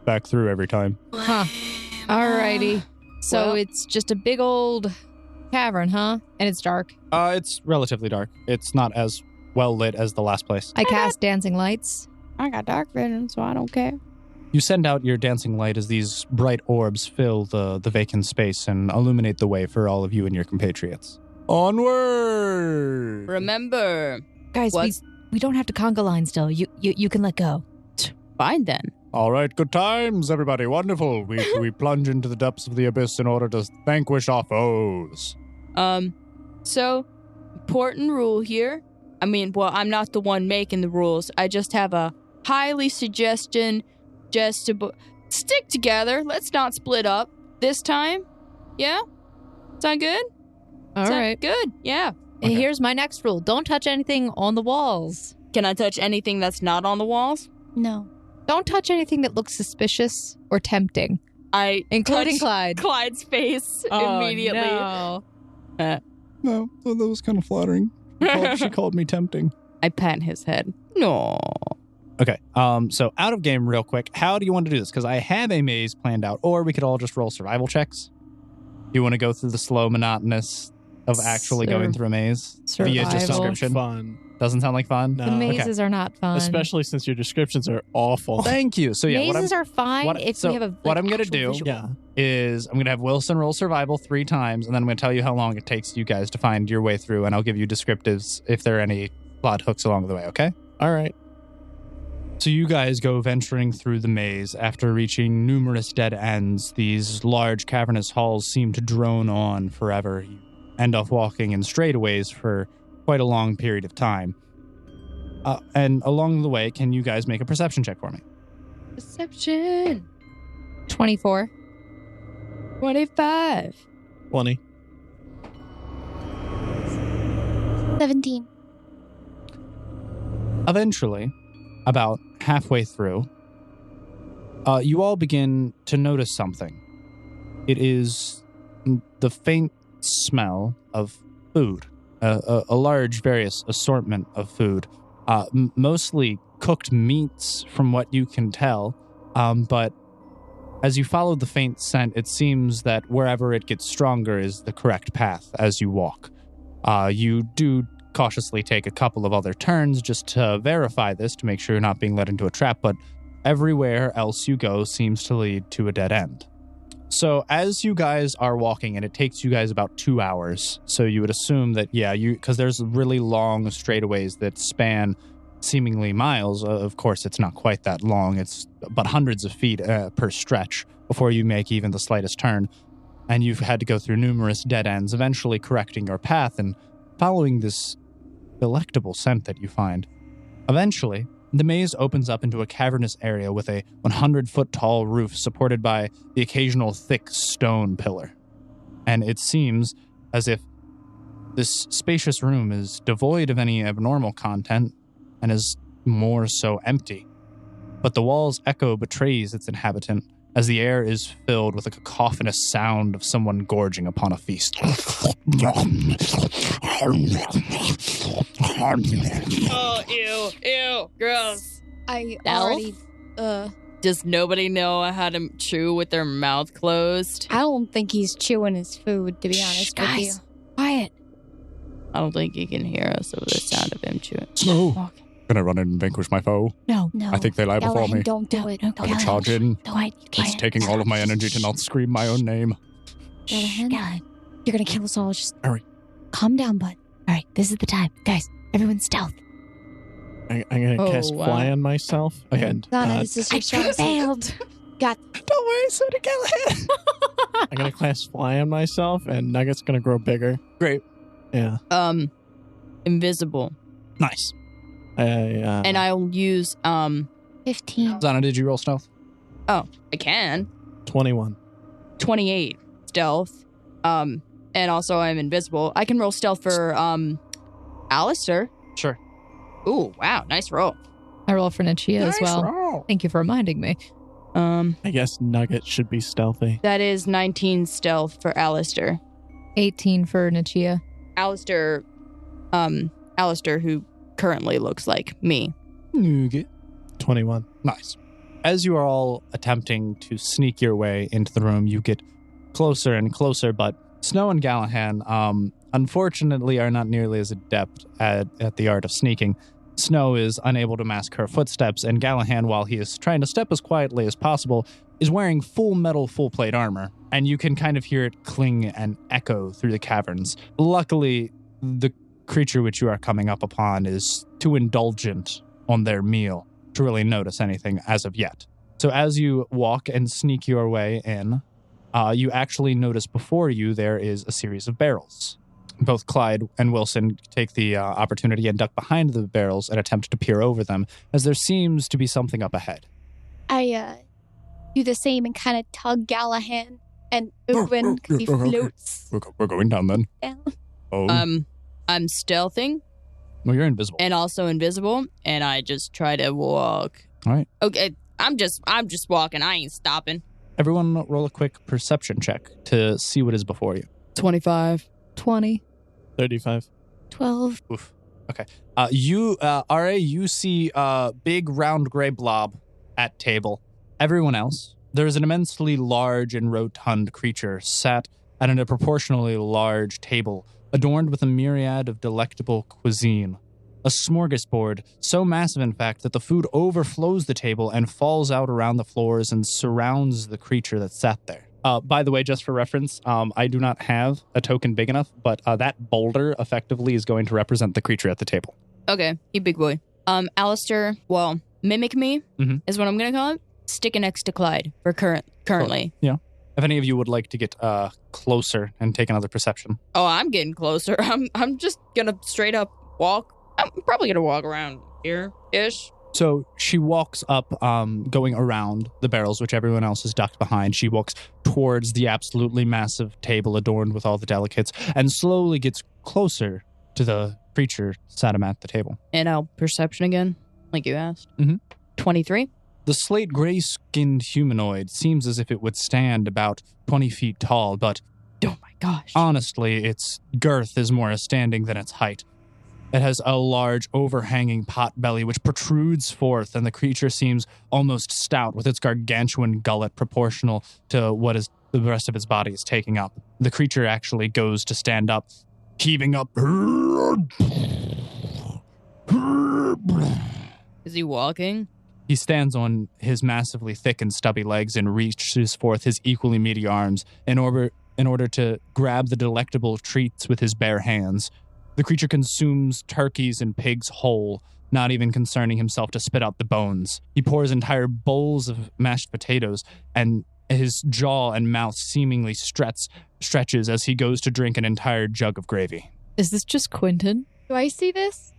back through every time. Huh. Alrighty. So Well- it's just a big old cavern, huh? And it's dark. It's relatively dark. It's not as well lit as the last place. I cast dancing lights. I got dark vision, so I don't care. You send out your dancing light as these bright orbs fill the vacant space and illuminate the way for all of you and your compatriots. Onward! Remember. Guys, we don't have to conga line still. You can let go. Fine then. All right, good times, everybody. Wonderful. We plunge into the depths of the abyss in order to vanquish our foes. So, important rule here. I mean, well, I'm not the one making the rules. I just have a highly suggestion just to stick together. Let's not split up this time. Yeah? Sound good? All right. Good. Yeah. Okay. Here's my next rule. Don't touch anything on the walls. Can I touch anything that's not on the walls? No. Don't touch anything that looks suspicious or tempting, I including touch Clyde. Clyde's face immediately. No. No, that was kind of flattering. She called me tempting. I pat his head. No. Okay, so out of game real quick, how do you want to do this? Because I have a maze planned out, or we could all just roll survival checks. You want to go through the slow, monotonous of actually going through a maze via just Survival. description? Fun. Doesn't sound like fun? No. The mazes are not fun. Especially since your descriptions are awful. Thank you. So yeah, mazes are fine if we have a what I'm gonna actual do visual. Yeah. is I'm going to have Wilson roll survival 3 times, and then I'm going to tell you how long it takes you guys to find your way through, and I'll give you descriptives if there are any plot hooks along the way, okay? All right. So you guys go venturing through the maze. After reaching numerous dead ends, these large cavernous halls seem to drone on forever. You end up walking in straightaways for quite a long period of time. And along the way, can you guys make a perception check for me? Perception. 24. 25. 20. 17. Eventually, about halfway through, you all begin to notice something. It is the faint smell of food, a large various assortment of food, mostly cooked meats from what you can tell, but as you follow the faint scent, it seems that wherever it gets stronger is the correct path as you walk. You do cautiously take a couple of other turns just to verify this, to make sure you're not being led into a trap, but everywhere else you go seems to lead to a dead end. So as you guys are walking, and it takes you guys about 2 hours, so you would assume that, because there's really long straightaways that span seemingly miles. Of course, it's not quite that long. It's about hundreds of feet per stretch before you make even the slightest turn. And you've had to go through numerous dead ends, eventually correcting your path and following this delectable scent that you find. Eventually, the maze opens up into a cavernous area with a 100-foot-tall roof supported by the occasional thick stone pillar. And it seems as if this spacious room is devoid of any abnormal content and is more so empty. But the wall's echo betrays its inhabitant as the air is filled with a cacophonous sound of someone gorging upon a feast. Oh, ew, gross. I Elf? already, Does nobody know how to chew with their mouth closed? I don't think he's chewing his food, to be honest with you. Quiet. I don't think he can hear us over the sound of him chewing. Snow. Gonna run in and vanquish my foe. No. No. I think they lie before Callahan, me. don't do it. no, I can charge in. Quiet. It's taking all of my energy to not scream my own name. Callahan, you're gonna kill us all. Just Hurry. calm down, bud. All right, this is the time. Guys, everyone stealth. I'm going to Oh, cast wow. Fly on myself. Okay. And Donna, this is your chance. failed. Got Don't worry, so did Callahan. I'm going to cast Fly on myself, and Nugget's going to grow bigger. Great. Yeah. Invisible. Nice. And I'll use, 15. Zana, did you roll stealth? I can. 21. 28 stealth. And also I'm invisible. I can roll stealth for, Alistair. Sure. Ooh, wow, nice roll. I roll for Nichia as well. roll. Thank you for reminding me. I guess Nugget should be stealthy. That is 19 stealth for Alistair. 18 for Nichia. Alistair, who currently looks like me. 21. Nice. As you are all attempting to sneak your way into the room, you get closer and closer, but Snow and Callahan, unfortunately, are not nearly as adept at the art of sneaking. Snow is unable to mask her footsteps, and Callahan, while he is trying to step as quietly as possible, is wearing full metal, full-plate armor, and you can kind of hear it cling and echo through the caverns. Luckily, the creature which you are coming up upon is too indulgent on their meal to really notice anything as of yet. So as you walk and sneak your way in, you actually notice before you there is a series of barrels. Both Clyde and Wilson take the opportunity and duck behind the barrels and attempt to peer over them, as there seems to be something up ahead. I do the same and kind of tug Callahan and open because he floats. We're going down then. down. Oh. I'm stealthing Well, you're invisible. and also invisible, and I just try to walk. All right. Okay, I'm just walking. I ain't stopping. Everyone roll a quick perception check to see what is before you. 25. 20. 35. 12. Oof. Okay. RA, you see a big round gray blob at table. Everyone else, there is an immensely large and rotund creature sat at a proportionally large table, adorned with a myriad of delectable cuisine. A smorgasbord, so massive in fact that the food overflows the table and falls out around the floors and surrounds the creature that sat there. By the way, just for reference, I do not have a token big enough, but that boulder effectively is going to represent the creature at the table. Okay, you big boy. Alistair, well, mimic me is what I'm going to call it. Sticking next to Clyde for currently. Yeah. If any of you would like to get closer and take another perception. Oh, I'm getting closer. I'm just going to straight up walk. I'm probably going to walk around here-ish. So she walks up, going around the barrels, which everyone else is ducked behind. She walks towards the absolutely massive table adorned with all the delicates and slowly gets closer to the creature sat him at the table. And I'll perception again, like you asked. 23. The slate gray-skinned humanoid seems as if it would stand about 20 feet tall, but Oh my gosh. honestly, its girth is more astounding than its height. It has a large, overhanging pot belly which protrudes forth, and the creature seems almost stout, with its gargantuan gullet proportional to what is the rest of its body is taking up. The creature actually goes to stand up, heaving up. Is he walking? He stands on his massively thick and stubby legs and reaches forth his equally meaty arms in order to grab the delectable treats with his bare hands. The creature consumes turkeys and pigs whole, not even concerning himself to spit out the bones. He pours entire bowls of mashed potatoes, and his jaw and mouth seemingly stretches as he goes to drink an entire jug of gravy. Is this just Quentin? Do I see this?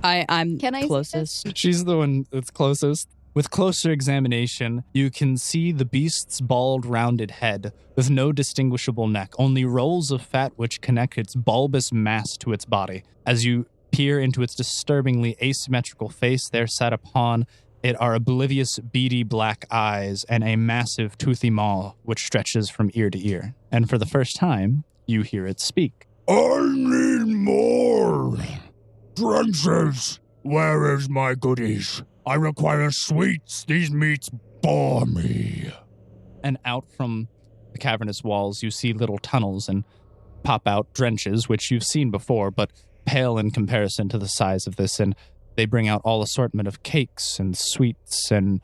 I'm Can I see closest. She's the one that's closest. With closer examination, you can see the beast's bald, rounded head with no distinguishable neck, only rolls of fat which connect its bulbous mass to its body. As you peer into its disturbingly asymmetrical face, there sat upon it are oblivious, beady black eyes and a massive, toothy maw which stretches from ear to ear. And for the first time, you hear it speak. I need more. Drenches, where is my goodies? I require sweets. These meats bore me. And out from the cavernous walls, you see little tunnels and pop out drenches, which you've seen before, but pale in comparison to the size of this. And they bring out all assortment of cakes and sweets and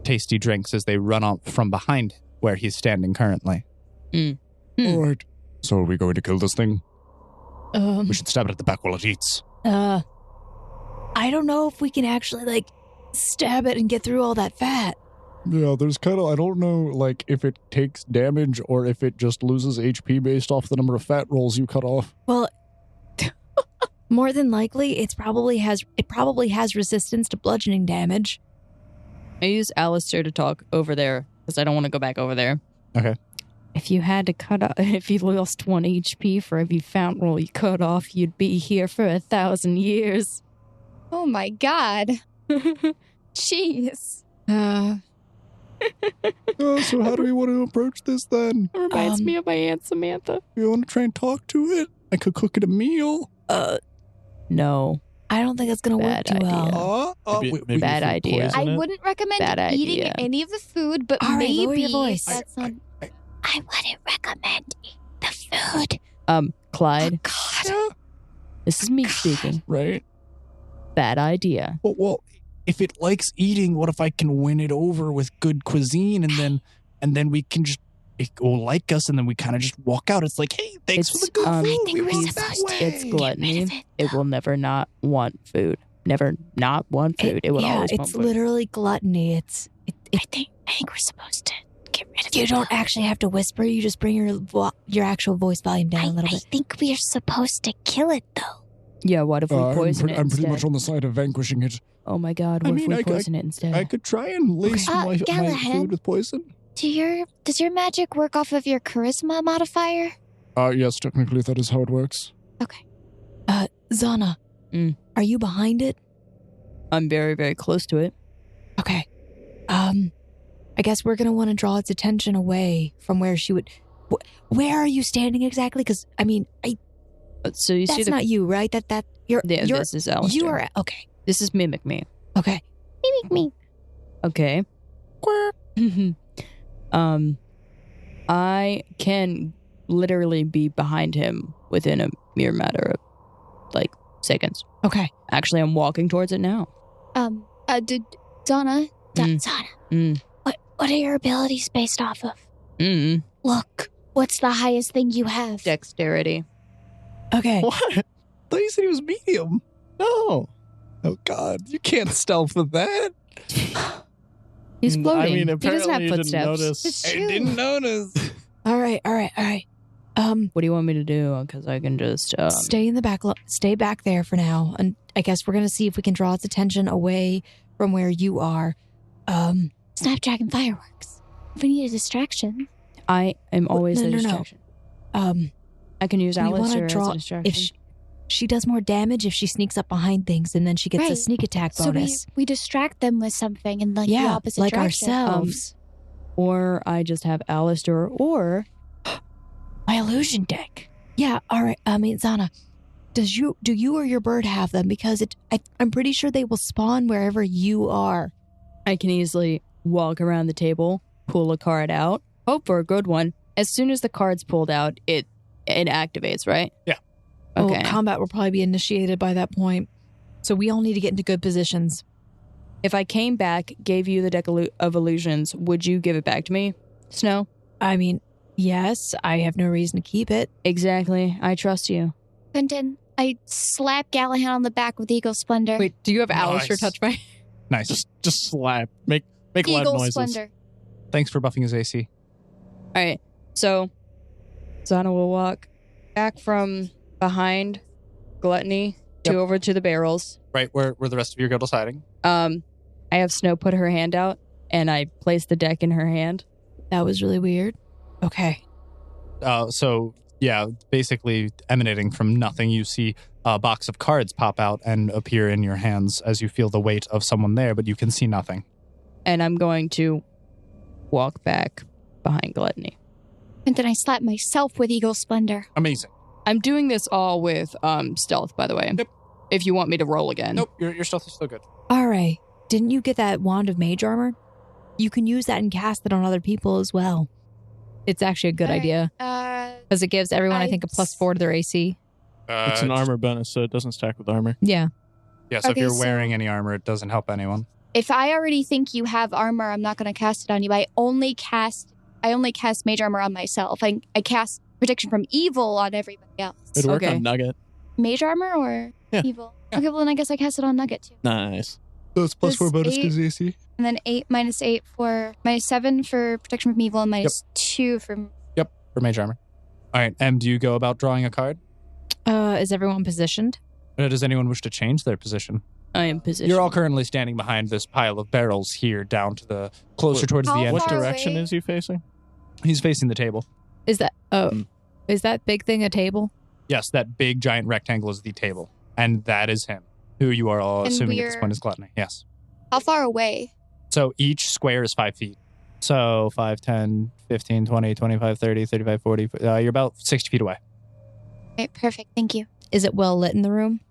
tasty drinks as they run up from behind where he's standing currently. All right. So are we going to kill this thing? We should stab it at the back while it eats. I don't know if we can actually, stab it and get through all that fat. Yeah, there's kind of, I don't know, if it takes damage or if it just loses HP based off the number of fat rolls you cut off. Well, more than likely, it probably has resistance to bludgeoning damage. I use Alistair to talk over there because I don't want to go back over there. Okay. If you had to if you lost 1 HP for every fat roll you cut off, you'd be here for 1,000 years. Oh my god. Jeez. So how do we want to approach this then? It reminds me of my Aunt Samantha. You want to try and talk to it? I could cook it a meal. No. I don't think that's going to work Bad too idea. well. Maybe bad if we idea. poison I it? wouldn't recommend Bad eating idea. any of the food, but All right, maybe lower your voice. that's not... I wouldn't recommend the food. Clyde, God. this is me speaking. Right? Bad idea. Well, if it likes eating, what if I can win it over with good cuisine and then we can just, it will like us and then we kind of just walk out. It's like, hey, thanks for the good food. I think We we're went supposed that to way. It's gluttony. Get rid of it. It will never not want food. Never not want food. It will always want it's food. literally gluttony. I think we're supposed to get rid of it. You don't actually have to whisper. You just bring your actual voice volume down a little I bit. think we're supposed to kill it, though. Yeah, what if we poison it I'm pretty instead? much on the side of vanquishing it. Oh my god, I what mean, if we I poison it instead? I could try and lace my Galahad. food with poison. Does your magic work off of your charisma modifier? Yes, technically that is how it works. Okay. Zana, are you behind it? I'm very, very close to it. Okay. I guess we're going to want to draw its attention away from where she would... Where are you standing exactly? Because, I mean, So you see that's not you, right? You're... this is Alistair. You are... Okay. This is Mimic Me. Okay. Mimic me. Okay. I can literally be behind him within a mere matter of, seconds. Okay. Actually, I'm walking towards it now. Zana? Zana. What are your abilities based off of? Look, what's the highest thing you have? Dexterity. Okay. What? I thought you said he was medium. No. Oh, God. You can't stealth with that. He's floating. I mean, he apparently doesn't have you footsteps. didn't notice. It's I true. didn't notice. All right. What do you want me to do? Because I can just... Stay in the back. Stay back there for now. And I guess we're going to see if we can draw its attention away from where you are. Snapdragon fireworks. If we need a distraction. I am always No, a no, no. distraction. I can use we wanna Alistair as draw- a distraction. If she does more damage if she sneaks up behind things, and then she gets a Right. sneak attack bonus. So we distract them with something in the yeah, opposite like direction. ourselves. Or I just have Alistair, or My illusion deck. Yeah, all right. I mean, Zana, do you or your bird have them? Because I'm pretty sure they will spawn wherever you are. I can easily walk around the table, pull a card out, hope for a good one. As soon as the card's pulled out, it activates, right? Yeah. Okay. Well, combat will probably be initiated by that point. So we all need to get into good positions. If I came back, gave you the deck of illusions, would you give it back to me, Snow? I mean, yes, I have no reason to keep it. Exactly. I trust you. Quentin, I slap Gallahan on the back with Eagle Splendor. Wait, do you have Alistair Nice. touch my... Nice. Just slap. Make loud Eagle noises. Splendor. Thanks for buffing his AC. All right, so Zana will walk back from behind Gluttony to over to the barrels. Right, where the rest of your guild is hiding. I have Snow put her hand out, and I place the deck in her hand. That was really weird. Okay. So, yeah, basically emanating from nothing, you see a box of cards pop out and appear in your hands as you feel the weight of someone there, but you can see nothing. And I'm going to walk back behind Gluttony. Quentin, I slap myself with Eagle Splendor. Amazing. I'm doing this all with stealth, by the way. Yep. If you want me to roll again. Nope, your stealth is still good. All right. Didn't you get that wand of mage armor? You can use that and cast it on other people as well. It's actually a good All right. idea. Because it gives everyone, I think, a +4 to their AC. It's an armor bonus, so it doesn't stack with armor. Yeah. Yeah, so Okay, if you're so- wearing any armor, it doesn't help anyone. If I already think you have armor, I'm not going to cast it on you. I only cast mage armor on myself. I cast protection from evil on everybody else. It'd work Okay. on Nugget. Mage armor or Yeah. evil? Okay, well then I guess I cast it on Nugget too. Nice. So it's Does +4 bonus eight- to AC. And then -7 for protection from evil and -2 from... For mage armor. All right, Em, do you go about drawing a card? Is everyone positioned? Does anyone wish to change their position? I am positioned. You're all currently standing behind this pile of barrels here, down to the closer towards the How end. What far direction away? is he facing? He's facing the table. Is that is that big thing a table? Yes, that big giant rectangle is the table, and that is him, who you are all And assuming at this we're- point is Gluttony. Yes. How far away? So each square is 5 feet. So 5, 10, 15, 20, 25, 30, 35, 40. You're about 60 feet away. Right, perfect, thank you. Is it well lit in the room?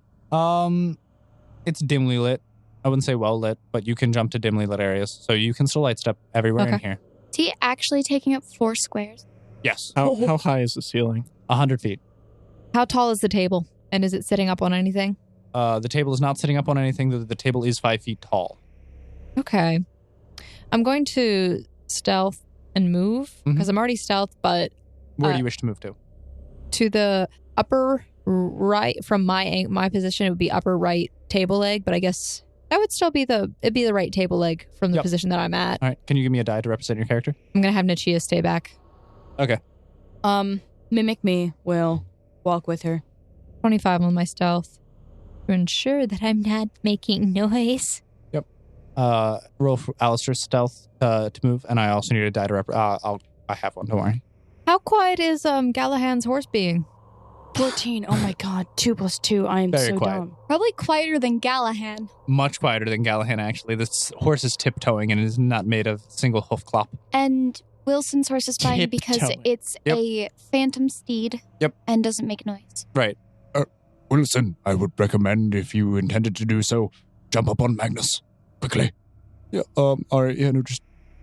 It's dimly lit. I wouldn't say well lit, but you can jump to dimly lit areas. So you can still light step everywhere in Okay. here. Is he actually taking up 4 squares? Yes. How high is the ceiling? 100 feet. How tall is the table? And is it sitting up on anything? The table is not sitting up on anything. The table is 5 feet tall. Okay. I'm going to stealth and move because I'm already stealth, but Where do you wish to move to? to the upper right from my position, it would be upper right table leg, but I guess that would still be it'd be the right table leg from the Yep. position that I'm at. All right. Can you give me a die to represent your character? I'm going to have Nichia stay back. Okay. Mimic Me will walk with her. 25 on my stealth to ensure that I'm not making noise. roll for Alistair's stealth to move, and I also need a die to I have one, don't worry. How quiet is Galahad's horse being? 14. Oh my god. 2 + 2. I am Very so quiet. dumb. Probably quieter than Galahad. Much quieter than Galahad, actually. This horse is tiptoeing and is not made of single hoof clop. And Wilson's horse is fine because Tiptoeing. it's Yep. a phantom steed. Yep. And doesn't make noise. Right. Wilson, I would recommend, if you intended to do so, jump up on Magnus. Quickly. Yeah, all right, yeah, no, just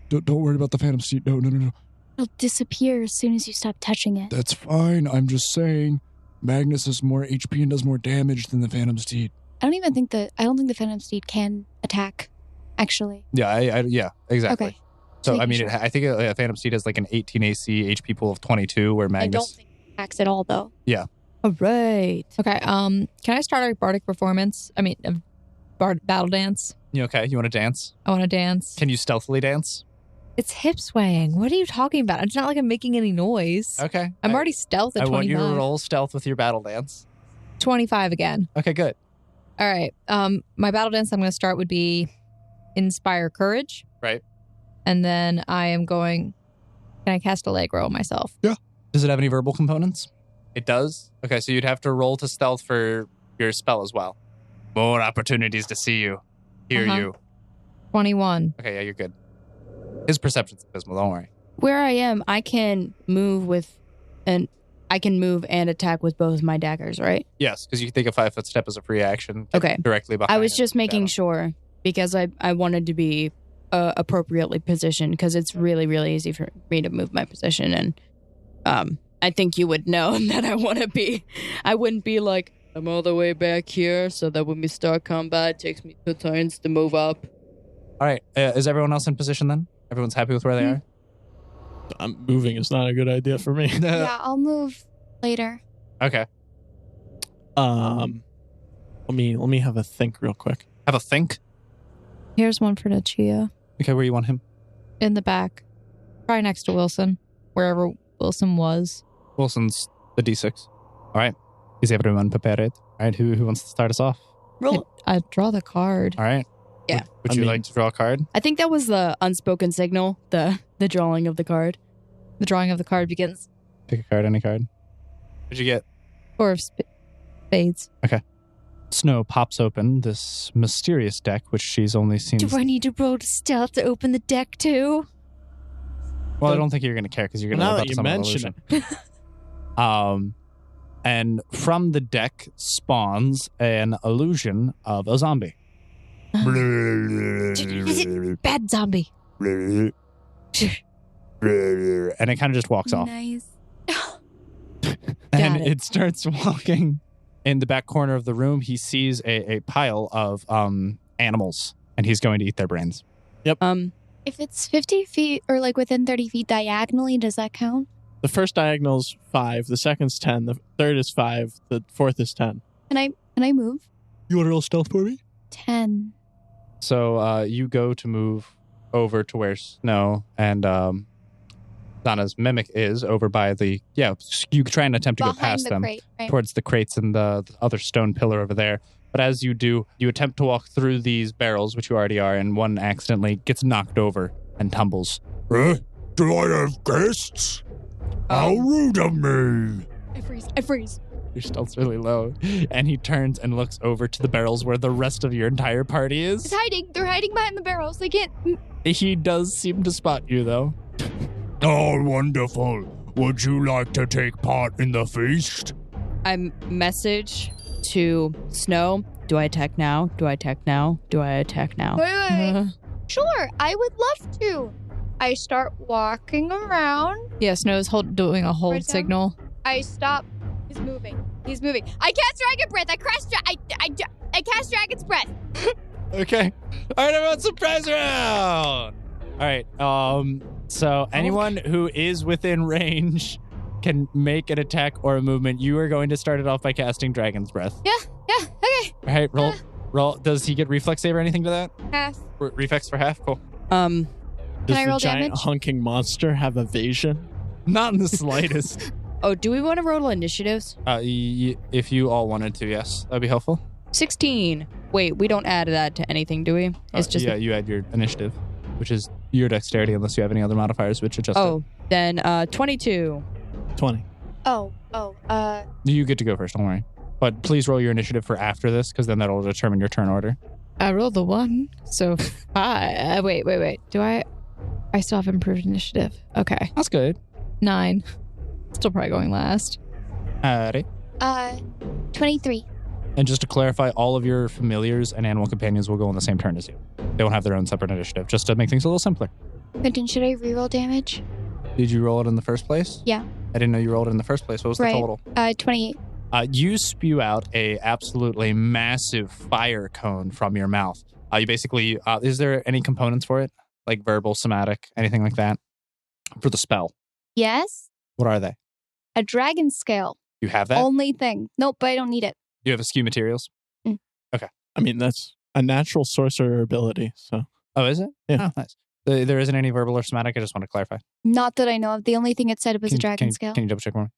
don't worry about the Phantom Steed. No. It'll disappear as soon as you stop touching it. That's fine. I'm just saying Magnus has more HP and does more damage than the Phantom Steed. I don't think the phantom steed can attack, actually. Yeah, yeah, exactly. Okay. So, Making I mean, sure. I think a Phantom Steed has like an 18 AC HP pool of 22, where I don't Magnus... think it attacks at all, though. All right. Okay, can I start a bardic performance? I mean, battle dance. You okay? You want to dance? I want to dance. Can you stealthily dance? It's hip swaying. What are you talking about? It's not like I'm making any noise. Okay. I'm already stealth at I 25. want you to roll stealth with your battle dance. 25 again. Okay, good. All right. My battle dance I'm going to start would be Inspire Courage. Right. And then I am going... Can I cast Allegro on myself? Does it have any verbal components? It does? Okay, so you'd have to roll to stealth for your spell as well. More opportunities to see you. Hear you. 21. Okay, yeah, you're good. His perception's abysmal, don't worry. Where I am, I can move and attack with both my daggers, right? Yes, because you can take a 5-foot step as a free action. Okay. Directly behind. I was it. just making Down. sure because I wanted to be appropriately positioned because it's really, really easy for me to move my position. And I think you would know that I wouldn't be like, I'm all the way back here so that when we start combat, it takes me 2 turns to move up. All right, is everyone else in position then? Everyone's happy with where they are? Moving is not a good idea for me. Yeah, I'll move later. Okay. Let me have a think real quick. Have a think. Here's one for Nachia. Okay, where you want him? In the back. Probably next to Wilson. Wherever Wilson was. Wilson's the D6. All right. Is everyone prepared? All right, who wants to start us off? Roll. I draw the card. All right. Yeah. Would you like to draw a card? I think that was the unspoken signal, the drawing of the card. The drawing of the card begins. Pick a card, any card. What'd you get? 4 of spades. Okay. Snow pops open this mysterious deck, which she's only seen... Do I need to roll stealth to open the deck too? Well, I don't think you're going to care because you're going to Now live that up to you some mention illusion. And from the deck spawns an illusion of a zombie. Bad zombie. And it kind of just walks off. Nice. And Got it. it starts walking. In the back corner of the room, he sees a pile of animals, and he's going to eat their brains. If it's 50 feet or like within 30 feet diagonally, does that count? The first diagonal's 5, the second's 10, the third is 5, the fourth is 10. Can I move? You want to roll stealth for me? 10. So you go to move over to where Snow and Donna's mimic is over by the... Yeah, you try and attempt to go Behind past the them crate, right? towards the crates and the other stone pillar over there. But as you do, you attempt to walk through these barrels, which you already are, and one accidentally gets knocked over and tumbles. Do I have guests? How rude of me! I freeze. Your stealth's really low. And he turns and looks over to the barrels where the rest of your entire party It's is. hiding. They're hiding behind the barrels. They can't. He does seem to spot you, though. Oh, wonderful. Would you like to take part in the feast? I message to Snow. Do I attack now? Do I attack now? Do I attack now? Wait. Sure, I would love to. I start walking around. Yeah, Snow's doing a hold Right down. signal. I stop. He's moving. I cast Dragon Breath. I cast Dragon's Breath. Okay. All right, everyone, surprise round. All right. So anyone who is within range can make an attack or a movement. You are going to start it off by casting Dragon's Breath. Yeah, okay. All right, roll. Does he get reflex save or anything to that? Half. Reflex for half? Cool. Does I the roll giant damage? hunking monster have evasion? Not in the slightest. Oh, do we want to roll initiatives? If you all wanted to, yes. That'd be helpful. 16. Wait, we don't add that to anything, do we? It's just yeah, you add your initiative, which is your dexterity, unless you have any other modifiers, which adjust Oh, then 22. 20. You get to go first, don't worry. But please roll your initiative for after this, because then that'll determine your turn order. I rolled the 1, so 5. Wait. Do I still have improved initiative? Okay. That's good. 9. Still probably going last. Alrighty. 23. And just to clarify, all of your familiars and animal companions will go on the same turn as you. They won't have their own separate initiative, just to make things a little simpler. Quentin, should I reroll damage? Did you roll it in the first place? Yeah. I didn't know you rolled it in the first place. What was the total? 28. You spew out a absolutely massive fire cone from your mouth. You basically, is there any components for it? Like verbal, somatic, anything like that? For the spell? Yes. What are they? A dragon scale. You have that? Only thing. Nope, but I don't need it. You have SKU materials? Okay. I mean, that's a natural sorcerer ability, so. Oh, is it? Yeah. Oh, nice. There isn't any verbal or somatic? I just want to clarify. Not that I know of. The only thing it said was a dragon scale. Can you double check for me?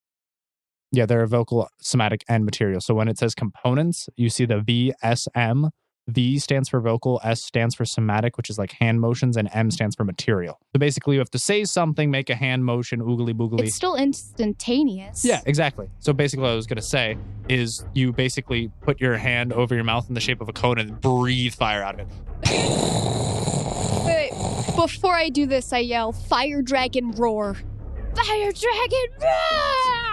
Yeah, there are vocal, somatic, and material. So when it says components, you see the VSM. V stands for vocal, S stands for somatic, which is like hand motions, and M stands for material. So basically, you have to say something, make a hand motion, oogly boogly. It's still instantaneous. Yeah, exactly. So basically, what I was going to say is you basically put your hand over your mouth in the shape of a cone and breathe fire out of it. Wait, before I do this, I yell, Fire Dragon Roar. Fire Dragon Roar!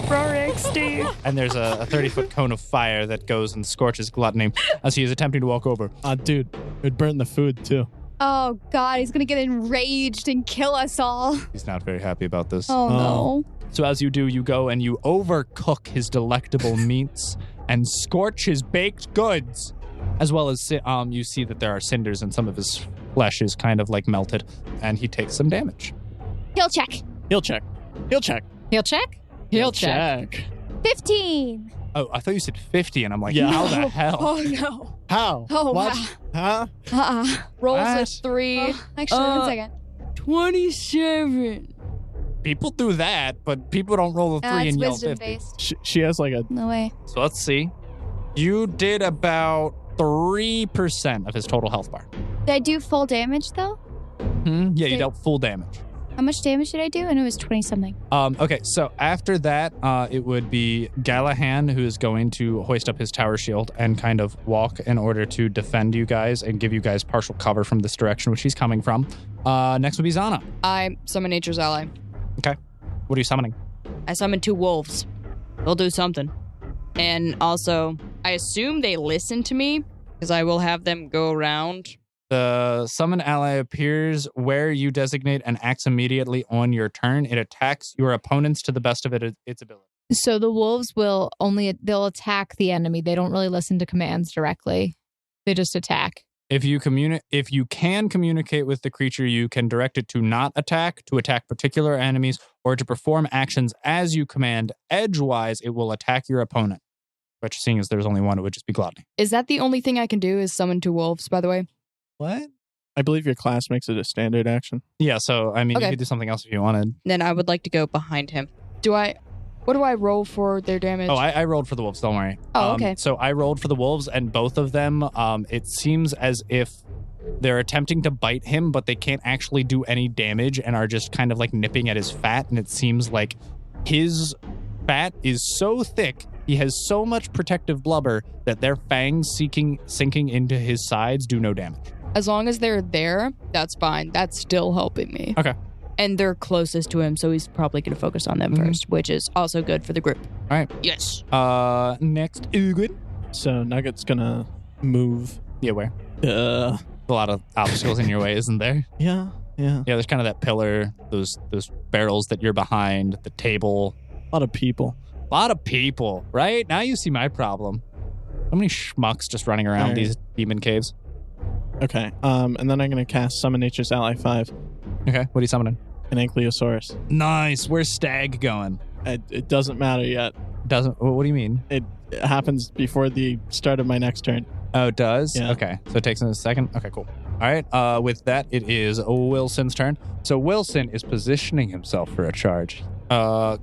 Roaring Steve. And there's a 30-foot cone of fire that goes and scorches Gluttony as he is attempting to walk over. Dude, it would burn the food, too. Oh, God, he's going to get enraged and kill us all. He's not very happy about this. Oh, no. So as you do, you go and you overcook his delectable meats and scorch his baked goods, as well as you see that there are cinders and some of his flesh is kind of like melted, and he takes some damage. He'll check. He'll check. He'll check. He'll check? He'll check. 15. Oh, I thought you said 50, and I'm like, Yeah. how the hell? Oh, no. How? Oh, What? wow. Huh? Rolls a What? 3. Actually, 1 second. 27. People do that, but people don't roll a 3 It's and yell wisdom 50. based. She has like a. No way. So let's see. You did about 3% of his total health bar. Did I do full damage, though? Yeah, you dealt full damage. How much damage did I do? I know it was 20-something. Okay, so after that, it would be Gallahan who is going to hoist up his tower shield and kind of walk in order to defend you guys and give you guys partial cover from this direction, which he's coming from. Next would be Zana. I summon Nature's Ally. Okay. What are you summoning? I summon 2 wolves. They'll do something. And also, I assume they listen to me, because I will have them go around. The summon ally appears where you designate and acts immediately on your turn. It attacks your opponents to the best of its ability. So the wolves they'll attack the enemy. They don't really listen to commands directly. They just attack. If you can communicate with the creature, you can direct it to not attack, to attack particular enemies, or to perform actions as you command. Edgewise, it will attack your opponent. But seeing as there's only one, it would just be Gluttony. Is that the only thing I can do is summon 2 wolves, by the way? What? I believe your class makes it a standard action. Yeah, so, I mean, Okay. you could do something else if you wanted. Then I would like to go behind him. What do I roll for their damage? Oh, I rolled for the wolves, don't worry. Oh, okay. So I rolled for the wolves, and both of them, it seems as if they're attempting to bite him, but they can't actually do any damage and are just kind of like nipping at his fat, and it seems like his fat is so thick, he has so much protective blubber that their fangs sinking into his sides do no damage. As long as they're there, that's fine. That's still helping me. Okay. And they're closest to him, so he's probably going to focus on them first, which is also good for the group. All right. Yes. Next, Ugin. So Nugget's gonna move. Yeah, where? Uh, A lot of obstacles in your way, isn't there? yeah. Yeah, there's kind of that pillar, those barrels that you're behind, the table. A lot of people. A lot of people, right? Now you see my problem. How many schmucks just running around Right. these demon caves? Okay. And then I'm gonna cast Summon Nature's Ally 5, Okay, what are you summoning? an Ankylosaurus. Nice. Where's Stag going? It doesn't matter yet. Doesn't. What do you mean? It happens before the start of my next turn. Oh, it does? Yeah. Okay, so it takes in a second. Okay, cool. All right, with that, it is Wilson's turn. So Wilson is positioning himself for a charge.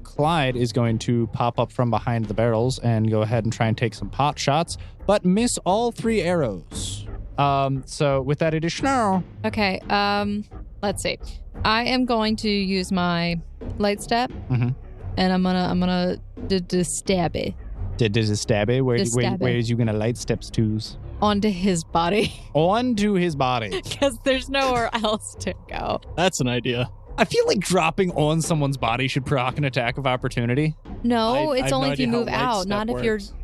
Clyde is going to pop up from behind the barrels and go ahead and try and take some pot shots, but miss all 3 arrows. So with that additional... Okay, let's see. I am going to use my light step, and I'm gonna stab it. Did a stabby? Where Stabby. is you gonna light steps to's? Onto his body. Onto his body. Because there's nowhere else to go. That's an idea. I feel like dropping on someone's body should proc an attack of opportunity. No, I it's have only no if you idea how move light out, step not if you're works.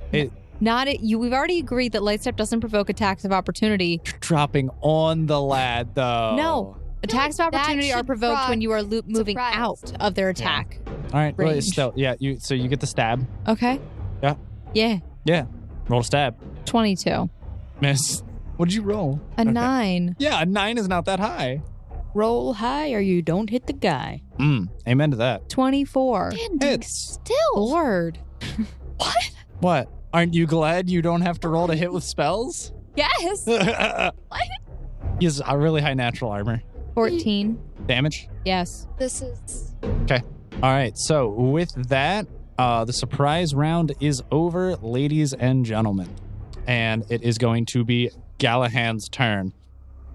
We've already agreed that light step doesn't provoke attacks of opportunity. Dropping on the lad, though. No. Attacks of that opportunity are should provoked proc when you are moving surprise. out of their attack. All right, well, range. still, yeah. So you get the stab. Okay. Yeah. Yeah. Yeah. Roll a stab. 22. Miss. What'd you roll? A 9. Yeah, a 9 is not that high. Roll high or you don't hit the guy. Amen to that. 24. Standing still. Lord. What? Aren't you glad you don't have to roll to hit with spells? Yes. He has a really high natural armor. 14. Damage? Yes. This is... Okay. All right. So with that, the surprise round is over, ladies and gentlemen. And it is going to be Gallahan's turn.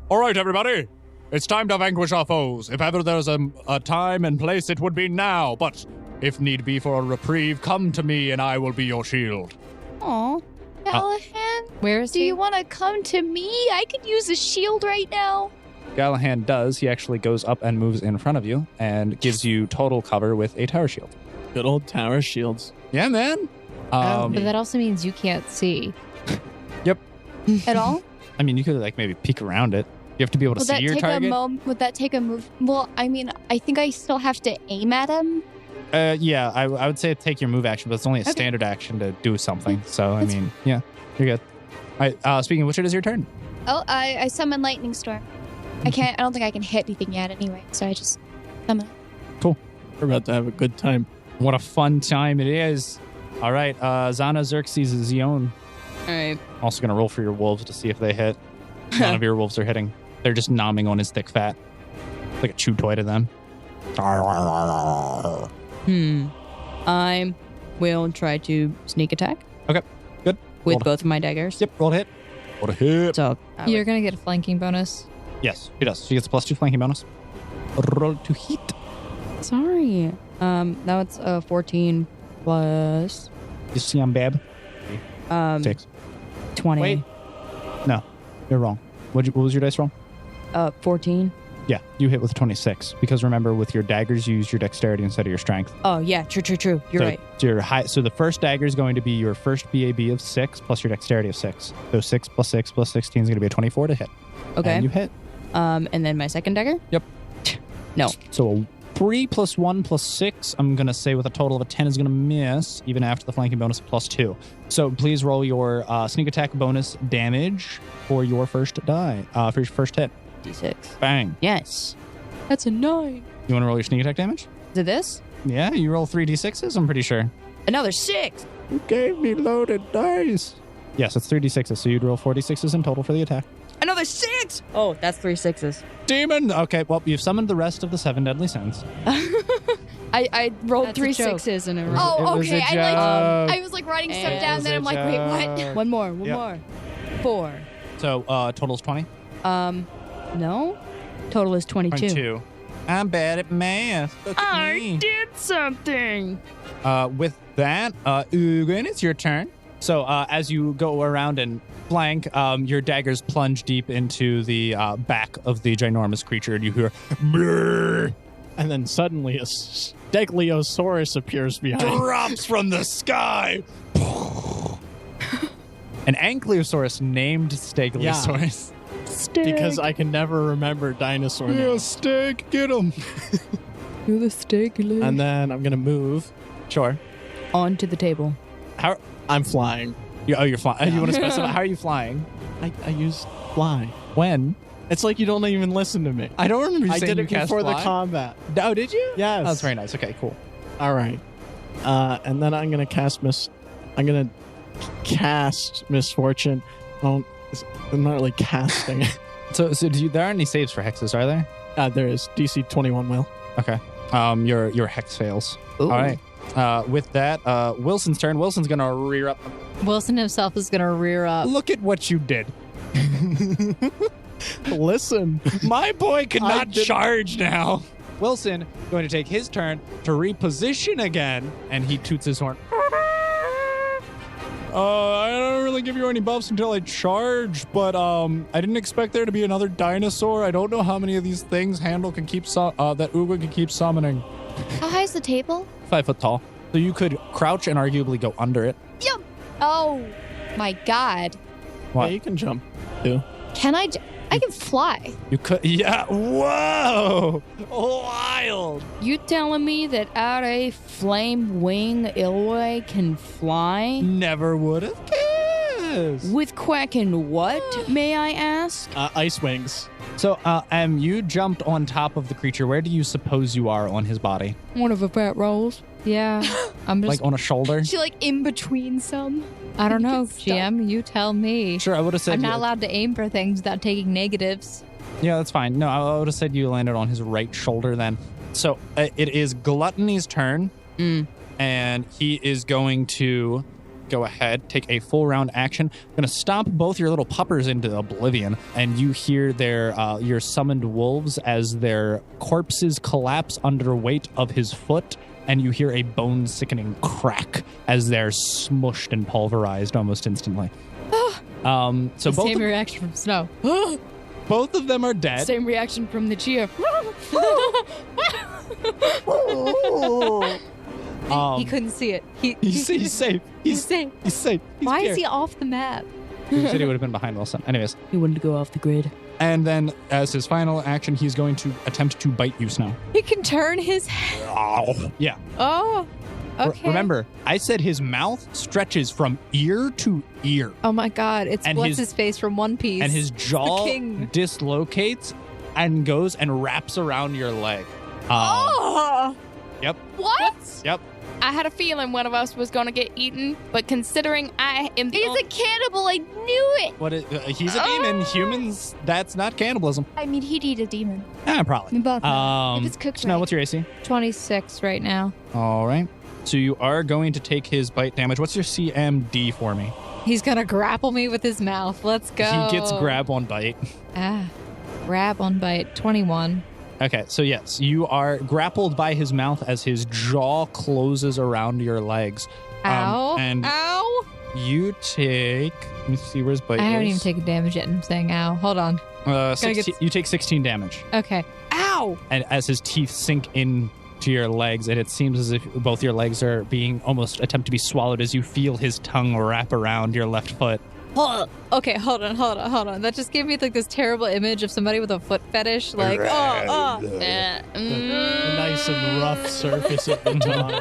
All right, everybody. It's time to vanquish our foes. If ever there's a time and place, it would be now. But if need be for a reprieve, come to me and I will be your shield. Aw. Callahan, Where is do he? you want to come to me? I could use a shield right now. Gallahan does. He actually goes up and moves in front of you and gives you total cover with a tower shield. Good old tower shields. Yeah, man. But that also means you can't see. At all? I mean, you could like maybe peek around it. You have to be able to Would see that your take target. would that take a move? Well, I mean, I think I still have to aim at him. Yeah, I would say take your move action, but it's only a standard action to do something. So, I mean, yeah, you're good. All right, speaking of which, it is your turn. Oh, I summon lightning storm. I don't think I can hit anything yet anyway, so I just summon it. We're about to have a good time. What a fun time it is. All right, Zana, Xerxes, Zion. All right. Also going to roll for your wolves to see if they hit. None of your wolves are hitting. They're just nomming on his thick fat. Like a chew toy to them. I will try to sneak attack. Okay, good. With Roll to- both of my daggers. Yep, roll to hit. Roll to hit. So You're going to get a flanking bonus. Yes, she does. She gets a +2 flanking bonus. Roll to hit. sorry. Now it's 14 plus You see I'm bad? 6. 20. Wait. No, you're wrong. What was your dice roll? 14. Yeah, you hit with a 26 because remember, with your daggers, you use your dexterity instead of your strength. Oh yeah, true. You're right. So the first dagger is going to be your first BAB of 6 plus your dexterity of 6. So 6 plus 6 plus 16 is going to be a 24 to hit. Okay. And you hit. And then my second dagger? Yep. No. So a 3 plus 1 plus 6, I'm going to say with a total of a 10 is going to miss, even after the flanking bonus of +2. So please roll your sneak attack bonus damage for your first die, for your first hit. D6. Bang. Yes. That's a 9. You want to roll your sneak attack damage? Is it this? Yeah, you roll 3 d6s, I'm pretty sure. Another 6. You gave me loaded dice. Yes, it's 3 d6s, so you'd roll 4 d6s in total for the attack. Another 6. Oh, that's 3 6s. Demon! Okay, well, you've summoned the rest of the 7 deadly sins. I rolled That's 3 a joke. 6s in a row. Oh, It was okay. a I was like writing stuff It down, was then a I'm like, wait, what? joke. One more. Yep. 4. So, total's 20? No. Total is 22. 22. I'm bad at math. Look at me. did something. With that, Ugin, it's your turn. So as you go around and flank, your daggers plunge deep into the back of the ginormous creature, and you hear, "Brrr," And then suddenly a Stegliosaurus appears behind. drops from the sky. An Ankylosaurus named Stegosaurus. Because I can never remember dinosaur names. steak, get him. You're the steak leg. And then I'm going to move. Sure. Onto the table. How? I'm flying. You're flying. You want to specify? How are you flying? I use fly. When? It's like you don't even listen to me. I don't remember you I saying did it you cast before the fly. combat. Oh, did you? Yes. Oh, that's very nice. Okay, cool. All right. And then I'm going to cast I'm going to cast Misfortune. I'm not really casting. So there aren't any saves for hexes, are there? There is. DC 21 will. Okay. Your hex fails. All right. With that, Wilson's turn. Wilson's going to rear up. Wilson himself is going to rear up. Look at what you did. Listen. My boy cannot charge now. Wilson going to take his turn to reposition again, and he toots his horn. I don't really give you any buffs until I charge, but I didn't expect there to be another dinosaur. I don't know how many of these things that Uga can keep summoning. How high is the table? 5 foot tall. So you could crouch and arguably go under it. Yep. Oh, my God. What? Yeah, you can jump, too. Can I? I can fly. You could, yeah. Whoa! Wild! You telling me that Are Flame Wing Ilway can fly? Never would have guessed. With quacking what, may I ask? Ice wings. So, you jumped on top of the creature. Where do you suppose you are on his body? One of the fat rolls. Yeah. I'm just, Like on a shoulder? She like in between some. I don't know, Get stuck. GM. You tell me. Sure, I would have said I'm not allowed to aim for things without taking negatives. Yeah, that's fine. No, I would have said you landed on his right shoulder then. So, it is Gluttony's turn. And he is going to go ahead, take a full round action. Going to stomp both your little puppers into oblivion, and you hear your summoned wolves as their corpses collapse under weight of his foot, and you hear a bone-sickening crack as they're smushed and pulverized almost instantly. So Same reaction from Snow. both of them are dead. Same reaction from the cheer. He couldn't see it. He's safe. He's safe. He's safe. Why is he off the map? He said he would have been behind Wilson. Anyways. He wanted to go off the grid. And then, as his final action, he's going to attempt to bite you, Snow. He can turn his head. Yeah. Oh, okay. Remember, I said his mouth stretches from ear to ear. Oh my God! It And splits his- his face from one piece. And his jaw king. dislocates and goes and wraps around your leg. Oh. Yep. What? Yep. I had a feeling one of us was going to get eaten, but considering I am the He's a cannibal. I knew it. What is, he's a demon. Humans, that's not cannibalism. I mean, he'd eat a demon. Probably. We both know. If it's cooked Snow, right. what's your AC? 26 right now. All right. So you are going to take his bite damage. What's your CMD for me? He's gonna grapple me with his mouth. Let's go. He gets grab on bite. Grab on bite. 21. Okay, so yes, you are grappled by his mouth as his jaw closes around your legs. Ow. And Ow. you take... Let me see where his bite I haven't is. even taken damage yet, and I'm saying ow. Hold on. 16, you take 16 damage. Okay. Ow. And as his teeth sink into your legs, and it seems as if both your legs are being almost attempt to be swallowed as you feel his tongue wrap around your left foot. Okay, hold on. That just gave me like this terrible image of somebody with a foot fetish. Like, The nice and rough surface of the tongue.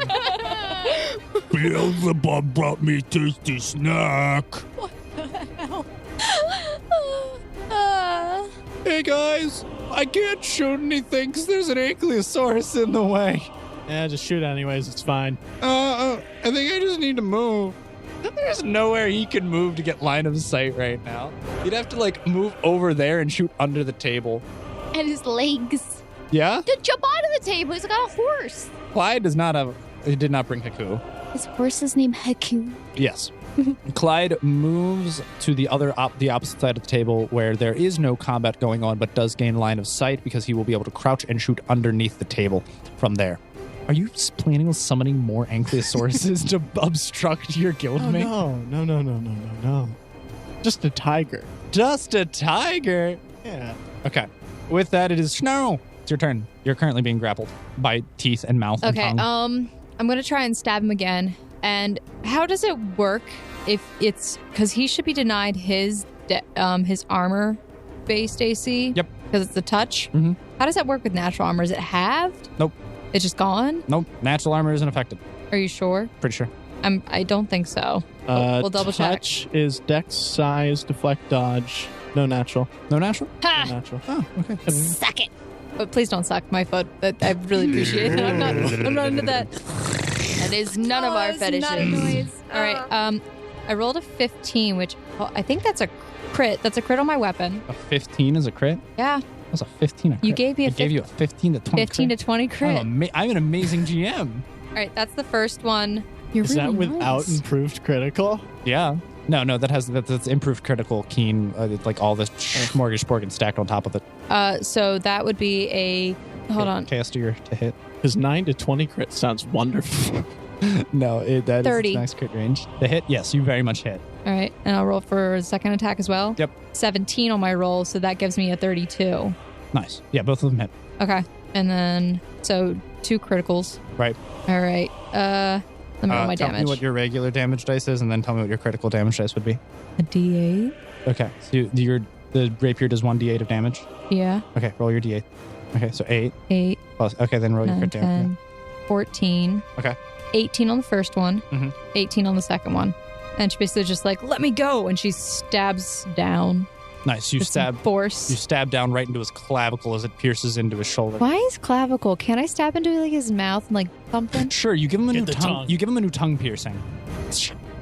Beelzebub brought me tasty snack. Hey guys, I can't shoot anything because there's an ankylosaurus in the way. Yeah, just shoot anyways. It's fine. I think I just need to move. There's nowhere he can move to get line of sight right now. You'd have to like move over there and shoot under the table. And his legs. Yeah? To jump onto the table. He's got a horse. Clyde does not have. He did not bring Haku. His horse is named Haku. Yes. Clyde moves to the opposite side of the table where there is no combat going on, but does gain line of sight because he will be able to crouch and shoot underneath the table from there. Are you planning on summoning more ankylosauruses to obstruct your guildmate? No. Just a tiger. Just a tiger? Yeah. Okay. With that, it is Snow. It's your turn. You're currently being grappled by teeth and mouth and okay, tongue. I'm gonna try and stab him again. And how does it work if it's because he should be denied his armor-based AC? Yep. Because it's the touch. Mhm. How does that work with natural armor? Is it halved? Nope. It's just gone? Nope. Natural armor isn't affected. Are you sure? Pretty sure. I don't think so. We'll double check. Touch is dex, size, deflect, dodge. No natural. No natural? Ha! No natural. Oh, okay. Suck it. But please don't suck my foot. I really appreciate it. I'm not into that. That is none of our fetishes. Not a noise. All right. I rolled a 15, which I think that's a crit. That's a crit on my weapon. A 15 is a crit? Yeah. That was a 15. You gave me I gave you a 15 to 20. 15 to 20 crit. I'm an amazing GM. All right, that's the first one. You're Is really that without nice. improved critical? Yeah. No, that's improved critical keen, like all this smorgasbord stacked on top of it. So that would be a hold on. Caster to hit. Because 9 to 20 crit sounds wonderful. No, that 30. is a nice crit range. The hit, yes, you very much hit. All right, and I'll roll for a second attack as well. Yep. 17 on my roll, so that gives me a 32. Nice. Yeah, both of them hit. Okay, and then so 2 criticals. Right. All right. Let me roll my tell damage. me what your regular damage dice is, and then tell me what your critical damage dice would be. A D8. Okay, so the rapier does 1d8 of damage. Yeah. Okay, roll your d8. Okay, so 8. 8. Plus, okay, then roll your 9, crit damage. 10, 14. Okay. 18 on the first one. Mhm. 18 on the second one. And she basically just like, let me go. And she stabs down. Nice. You with some force. stab down right into his clavicle as it pierces into his shoulder. Why is clavicle? Can I stab into like his mouth and like something? Sure, you give him a Get new the tongue. tongue. You give him a new tongue piercing.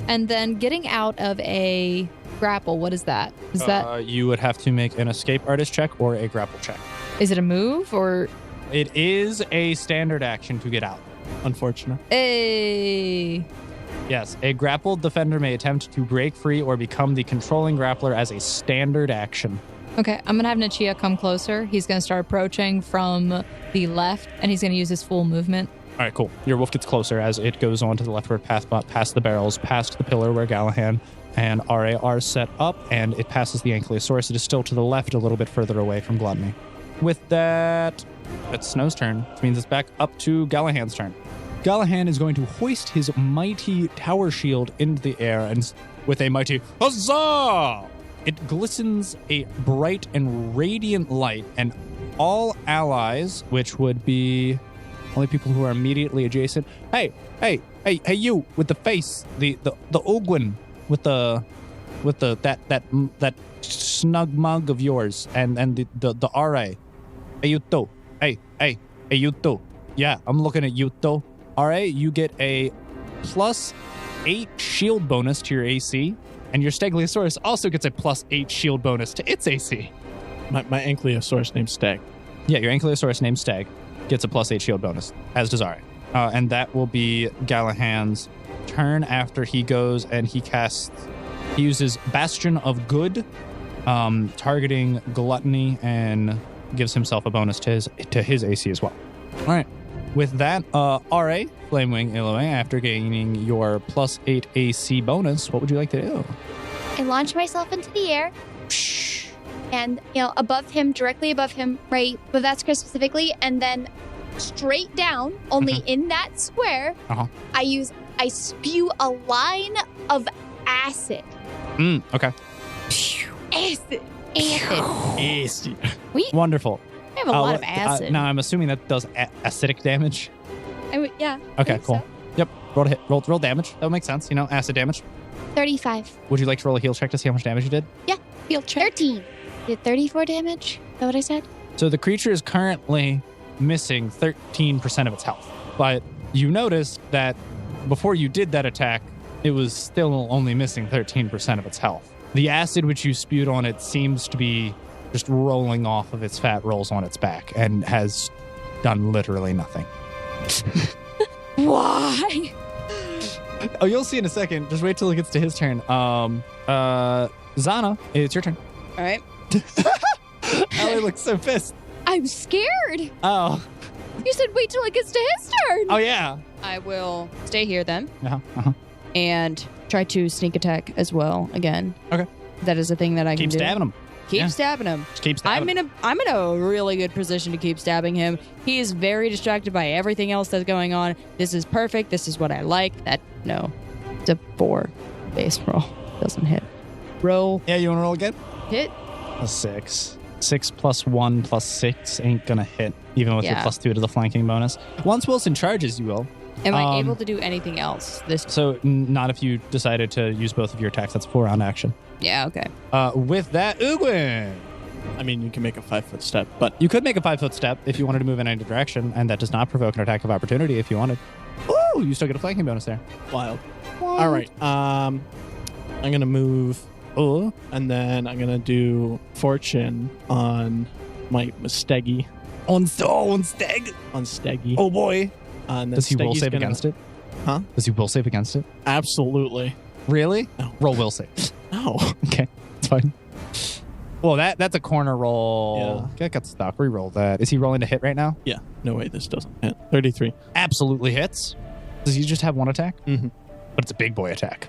And then getting out of a grapple, what is that? Is that You would have to make an escape artist check or a grapple check. is it a move or It is a standard action to get out. Unfortunate. a Yes, a grappled defender may attempt to break free or become the controlling grappler as a standard action. Okay, I'm gonna have Nachia come closer. He's gonna start approaching from the left and he's gonna use his full movement. All right, cool. Your wolf gets closer as it goes on to the leftward path, past the barrels, past the pillar where Gallahan and RA are set up, and it passes the Ankylosaurus. It is still to the left, a little bit further away from Gluttony. With that, it's Snow's turn, which means it's back up to Gallahan's turn. Gallahan is going to hoist his mighty tower shield into the air, and with a mighty huzzah, it glistens a bright and radiant light, and all allies, which would be only people who are immediately adjacent. Hey, you with the face, the Ogwin with that snug mug of yours, and the RA. Hey, you too. Hey, you too. Yeah, I'm looking at you too. RA, you get a +8 shield bonus to your AC, and your Stegosaurus also gets a +8 shield bonus to its AC. My Ankylosaurus named Stag. Yeah, your Ankylosaurus named Stag gets a +8 shield bonus, as does RA. And that will be Gallahan's turn after he goes and he uses Bastion of Good, targeting Gluttony, and gives himself a bonus to his AC as well. All right. With that, RA, Flamewing Iloe, after gaining your +8 AC bonus, what would you like to do? I launch myself into the air. And, above him, directly above him, right, but that's Chris specifically, and then straight down, only in that square, I spew a line of acid. Okay. Acid. Acid. Wonderful. I have a lot of acid. Now, I'm assuming that does acidic damage. Yeah. Okay, I think cool. so. Yep. Roll to hit. Roll damage. That would make sense. Acid damage. 35. Would you like to roll a heal check to see how much damage you did? Yeah. Field check. 13. Did 34 damage? Is that what I said? So the creature is currently missing 13% of its health. But you noticed that before you did that attack, it was still only missing 13% of its health. The acid which you spewed on it seems to be just rolling off of its fat rolls on its back and has done literally nothing. Why? Oh, you'll see in a second. Just wait till it gets to his turn. Zana, it's your turn. All right. Ellie looks so pissed. I'm scared. Oh. You said wait till it gets to his turn. Oh, yeah. I will stay here then Uh-huh. and try to sneak attack as well again. Okay. That is a thing that I can Keep do. stabbing him. Keep stabbing him. Just keep stabbing him. I'm in a really good position to keep stabbing him. He is very distracted by everything else that's going on. This is perfect. This is what I like. It's a 4 base roll. Doesn't hit. Roll. Yeah, you want to roll again? Hit. A 6. 6 + 1 + 6 ain't gonna hit, even with your Yeah. +2 to the flanking bonus. Once Wilson charges, you will. Am I able to do anything else? So not if you decided to use both of your attacks. That's a 4-round action. Yeah, okay. With that, Ugwin. I mean, you can make a 5-foot step, but You could make a 5-foot step if you wanted to move in any direction, and that does not provoke an attack of opportunity if you wanted. Ooh, you still get a flanking bonus there. wild. All right. I'm going to move, and then I'm going to do Fortune on my Steggy On Steg. on Steggy. Oh boy. And then Does he will Steggy's save gonna- against it? Huh? Does he will save against it? Absolutely. Really? No. Roll will save. No. Okay, it's fine. Well, that's a corner roll. Yeah. That got stuck. Reroll that. Is he rolling to hit right now? Yeah. No way. This doesn't hit. 33. Absolutely hits. Does he just have one attack? Mm-hmm. But it's a big boy attack.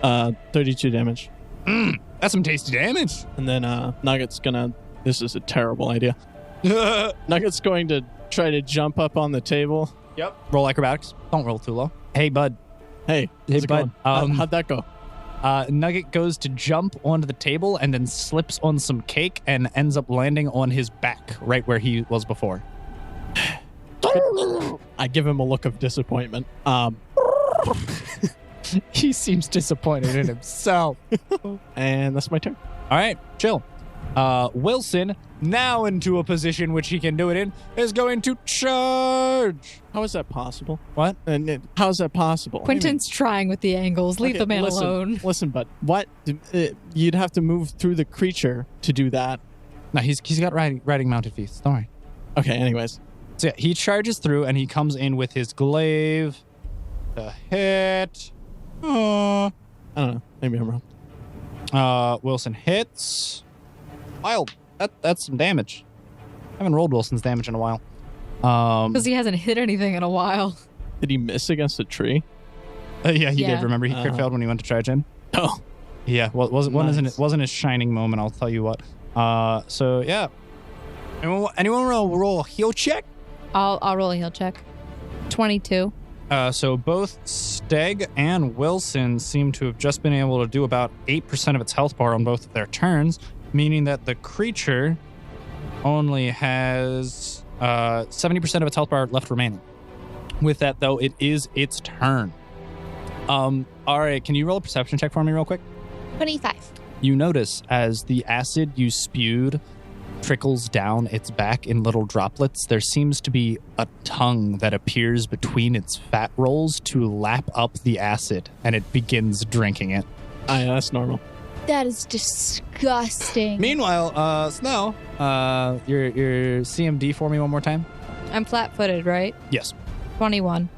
32 damage. That's some tasty damage. And then Nugget's gonna. This is a terrible idea. Nugget's going to try to jump up on the table. Yep. Roll acrobatics. Don't roll too low. Hey, bud. Hey, how's it bud. going? How'd that go? Nugget goes to jump onto the table and then slips on some cake and ends up landing on his back right where he was before. I give him a look of disappointment. He seems disappointed in himself. And that's my turn. All right, chill. Wilson, now into a position which he can do it in, is going to charge. How is that possible? What? And how is that possible? Quentin's trying with the angles. Leave Okay, the man listen, alone. Listen, but what? You'd have to move through the creature to do that. No, he's got riding mounted feats. Don't worry. Okay, anyways. So yeah, he charges through and he comes in with his glaive to hit. I don't know. Maybe I'm wrong. Wilson hits. Wild. That's some damage. I haven't rolled Wilson's damage in a while. Because he hasn't hit anything in a while. Did he miss against a tree? Yeah, he Yeah. did. Remember, he crit failed when he went to charge in. Oh. Yeah, well, Nice. wasn't his shining moment. I'll tell you what. So yeah. Anyone roll a heal check? I'll roll a heal check. 22. So both Steg and Wilson seem to have just been able to do about 8% of its health bar on both of their turns, meaning that the creature only has 70% of its health bar left remaining. With that, though, it is its turn. All right, can you roll a perception check for me real quick? 25. You notice as the acid you spewed trickles down its back in little droplets, there seems to be a tongue that appears between its fat rolls to lap up the acid, and it begins drinking it. That's normal. That is disgusting. Meanwhile, Snow, your CMD for me one more time. I'm flat-footed, right? Yes. 21.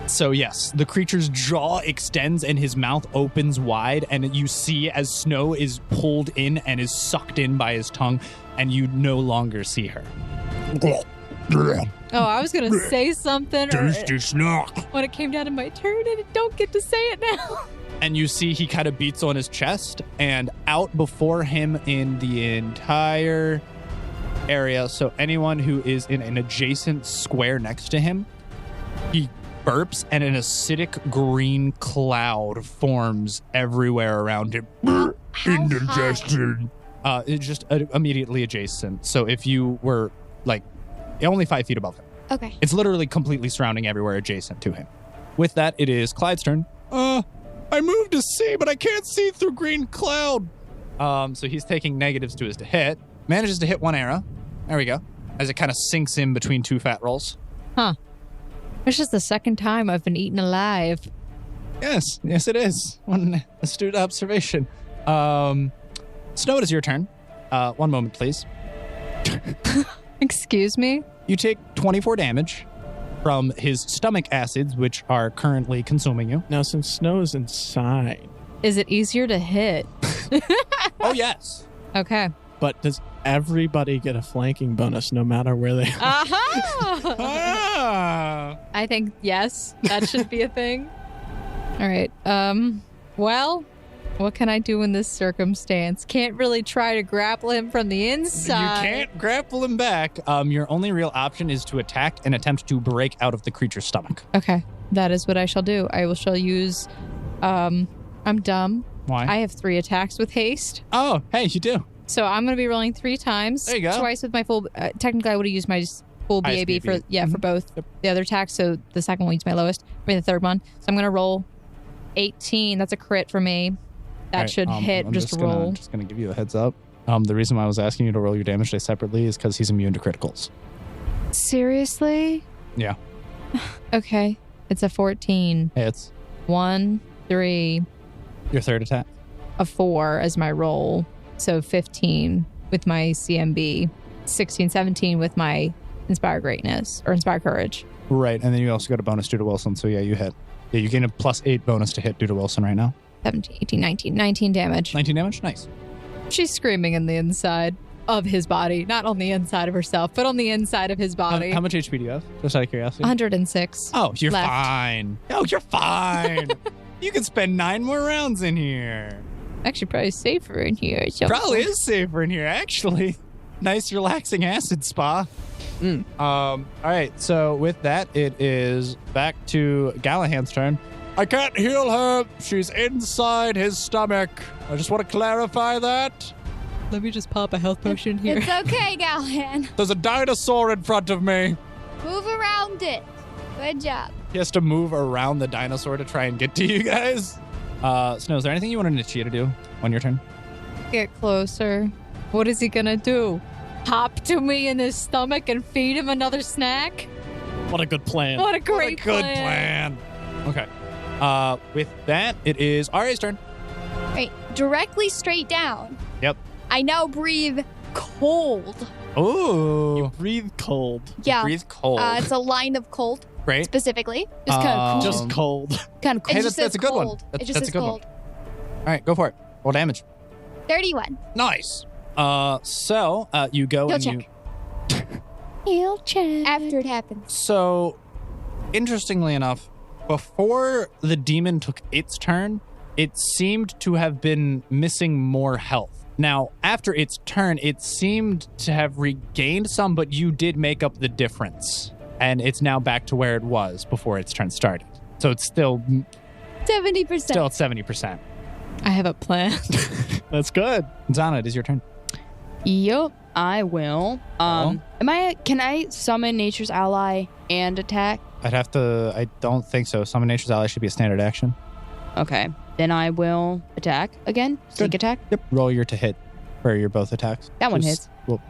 So yes, the creature's jaw extends and his mouth opens wide, and you see as Snow is pulled in and is sucked in by his tongue, and you no longer see her. Oh, I was going to say something Tasty snack. when it came down to my turn, and I don't get to say it now. And you see he kind of beats on his chest, and out before him in the entire area, so anyone who is in an adjacent square next to him, he burps and an acidic green cloud forms everywhere around him. Indigestion. It's just immediately adjacent. So if you were like only 5 feet above him, Okay. it's literally completely surrounding everywhere adjacent to him. With that, it is Clyde's turn. I moved to see, but I can't see through green cloud. So he's taking negatives to his to hit. Manages to hit one arrow. There we go. As it kind of sinks in between two fat rolls. Huh. It's just the second time I've been eaten alive. Yes, it is. One astute observation. Snow, it is your turn. One moment, please. Excuse me? You take 24 damage from his stomach acids, which are currently consuming you. Now, since Snow is inside, Is it easier to hit? Oh, yes. Okay. but does everybody get a flanking bonus no matter where they are? Aha! Ah. I think yes, that should be a thing. All right. Well, what can I do in this circumstance? Can't really try to grapple him from the inside. You can't grapple him back. Your only real option is to attack and attempt to break out of the creature's stomach. Okay. That is what I shall do. I shall use I'm dumb. Why? I have 3 attacks with haste. Oh, hey, you do. So I'm going to be rolling 3 times. There you go. Twice with my full technically I would have used my full Highest BAB for BAB. for both the other attacks, so the second one is my lowest. The third one. So I'm going to roll 18. That's a crit for me. That All right, should hit I'm just a gonna- roll. I'm just going to give you a heads up. The reason why I was asking you to roll your damage dice separately is because he's immune to criticals. Seriously? Yeah. Okay. It's a 14. Hits. 1, 3, Your third attack. a 4 as my roll. So 15. with my CMB, 16, 17 with my Inspire Greatness or Inspire Courage. Right, and then you also got a bonus due to Wilson, so yeah, you hit. Yeah, you gain a +8 bonus to hit due to Wilson right now. 17, 18, 19 damage. 19 damage? Nice. She's screaming in the inside of his body, not on the inside of herself, but on the inside of his body. How much HP do you have? Just out of curiosity. 106. Oh, you're left. fine. Oh, you're fine. You can spend 9 more rounds in here. Actually, probably safer in here. So. Probably is safer in here, actually. Nice relaxing acid spa. All right, so with that, it is back to Gallahan's turn. I can't heal her. She's inside his stomach. I just want to clarify that. Let me just pop a health potion here. It's okay, Gallahan. There's a dinosaur in front of me. Move around it. Good job. He has to move around the dinosaur to try and get to you guys. Snow, is there anything you want Nichia to do on your turn? Get closer. What is he gonna do? Hop to me in his stomach and feed him another snack? What a good plan. What a great Good plan. Okay. With that, it is Ari's turn. Right, directly straight down. Yep. I now breathe cold. Ooh. Breathe cold. Yeah. Breathe cold. It's a line of cold, Great. specifically. Just kind of cool. Just cold. Kind of cool. It Hey, just that's says a good one. cold. That's- It just that's a says good one. cold. All right, go for it. Roll damage. 31. Nice. So you go Heal and check. Heal check. After it happens. So, interestingly enough, before the demon took its turn, it seemed to have been missing more health. Now, after its turn, it seemed to have regained some, but you did make up the difference. And it's now back to where it was before its turn started. So it's still 70%. at 70%. I have a plan. That's good. Zana, it is your turn. Yup, I will. Can I summon Nature's Ally and attack? I don't think so. Summon Nature's Ally should be a standard action. Okay. Then I will attack again. Sneak attack. Yep. Roll your to hit for your both attacks. That one hits. Well,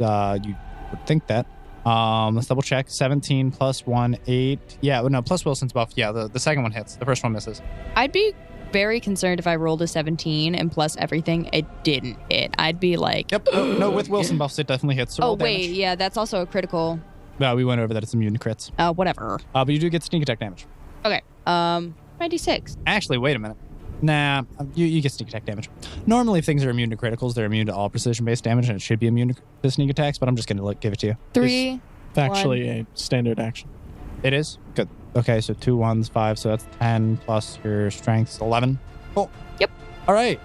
you would think that. Let's double check. 17 plus 1, 8. Yeah, no, plus Wilson's buff. Yeah, the second one hits. The first one misses. I'd be very concerned if I rolled a 17 and plus everything, it didn't hit. I'd be like... Yep. No, with Wilson buffs, it definitely hits. So Oh, roll wait. damage. Yeah, that's also a critical. No, we went over that. It's immune to crits. Whatever. But you do get sneak attack damage. Okay. 96. Actually, wait a minute. Nah, you get sneak attack damage. Normally, if things are immune to criticals, they're immune to all precision-based damage, and it should be immune to sneak attacks, but I'm just going to give it to you. 3. It's actually a standard action. It is? Good. Okay, so 2 1s, 5, so that's 10 plus your strength, 11. Cool. Yep. All right.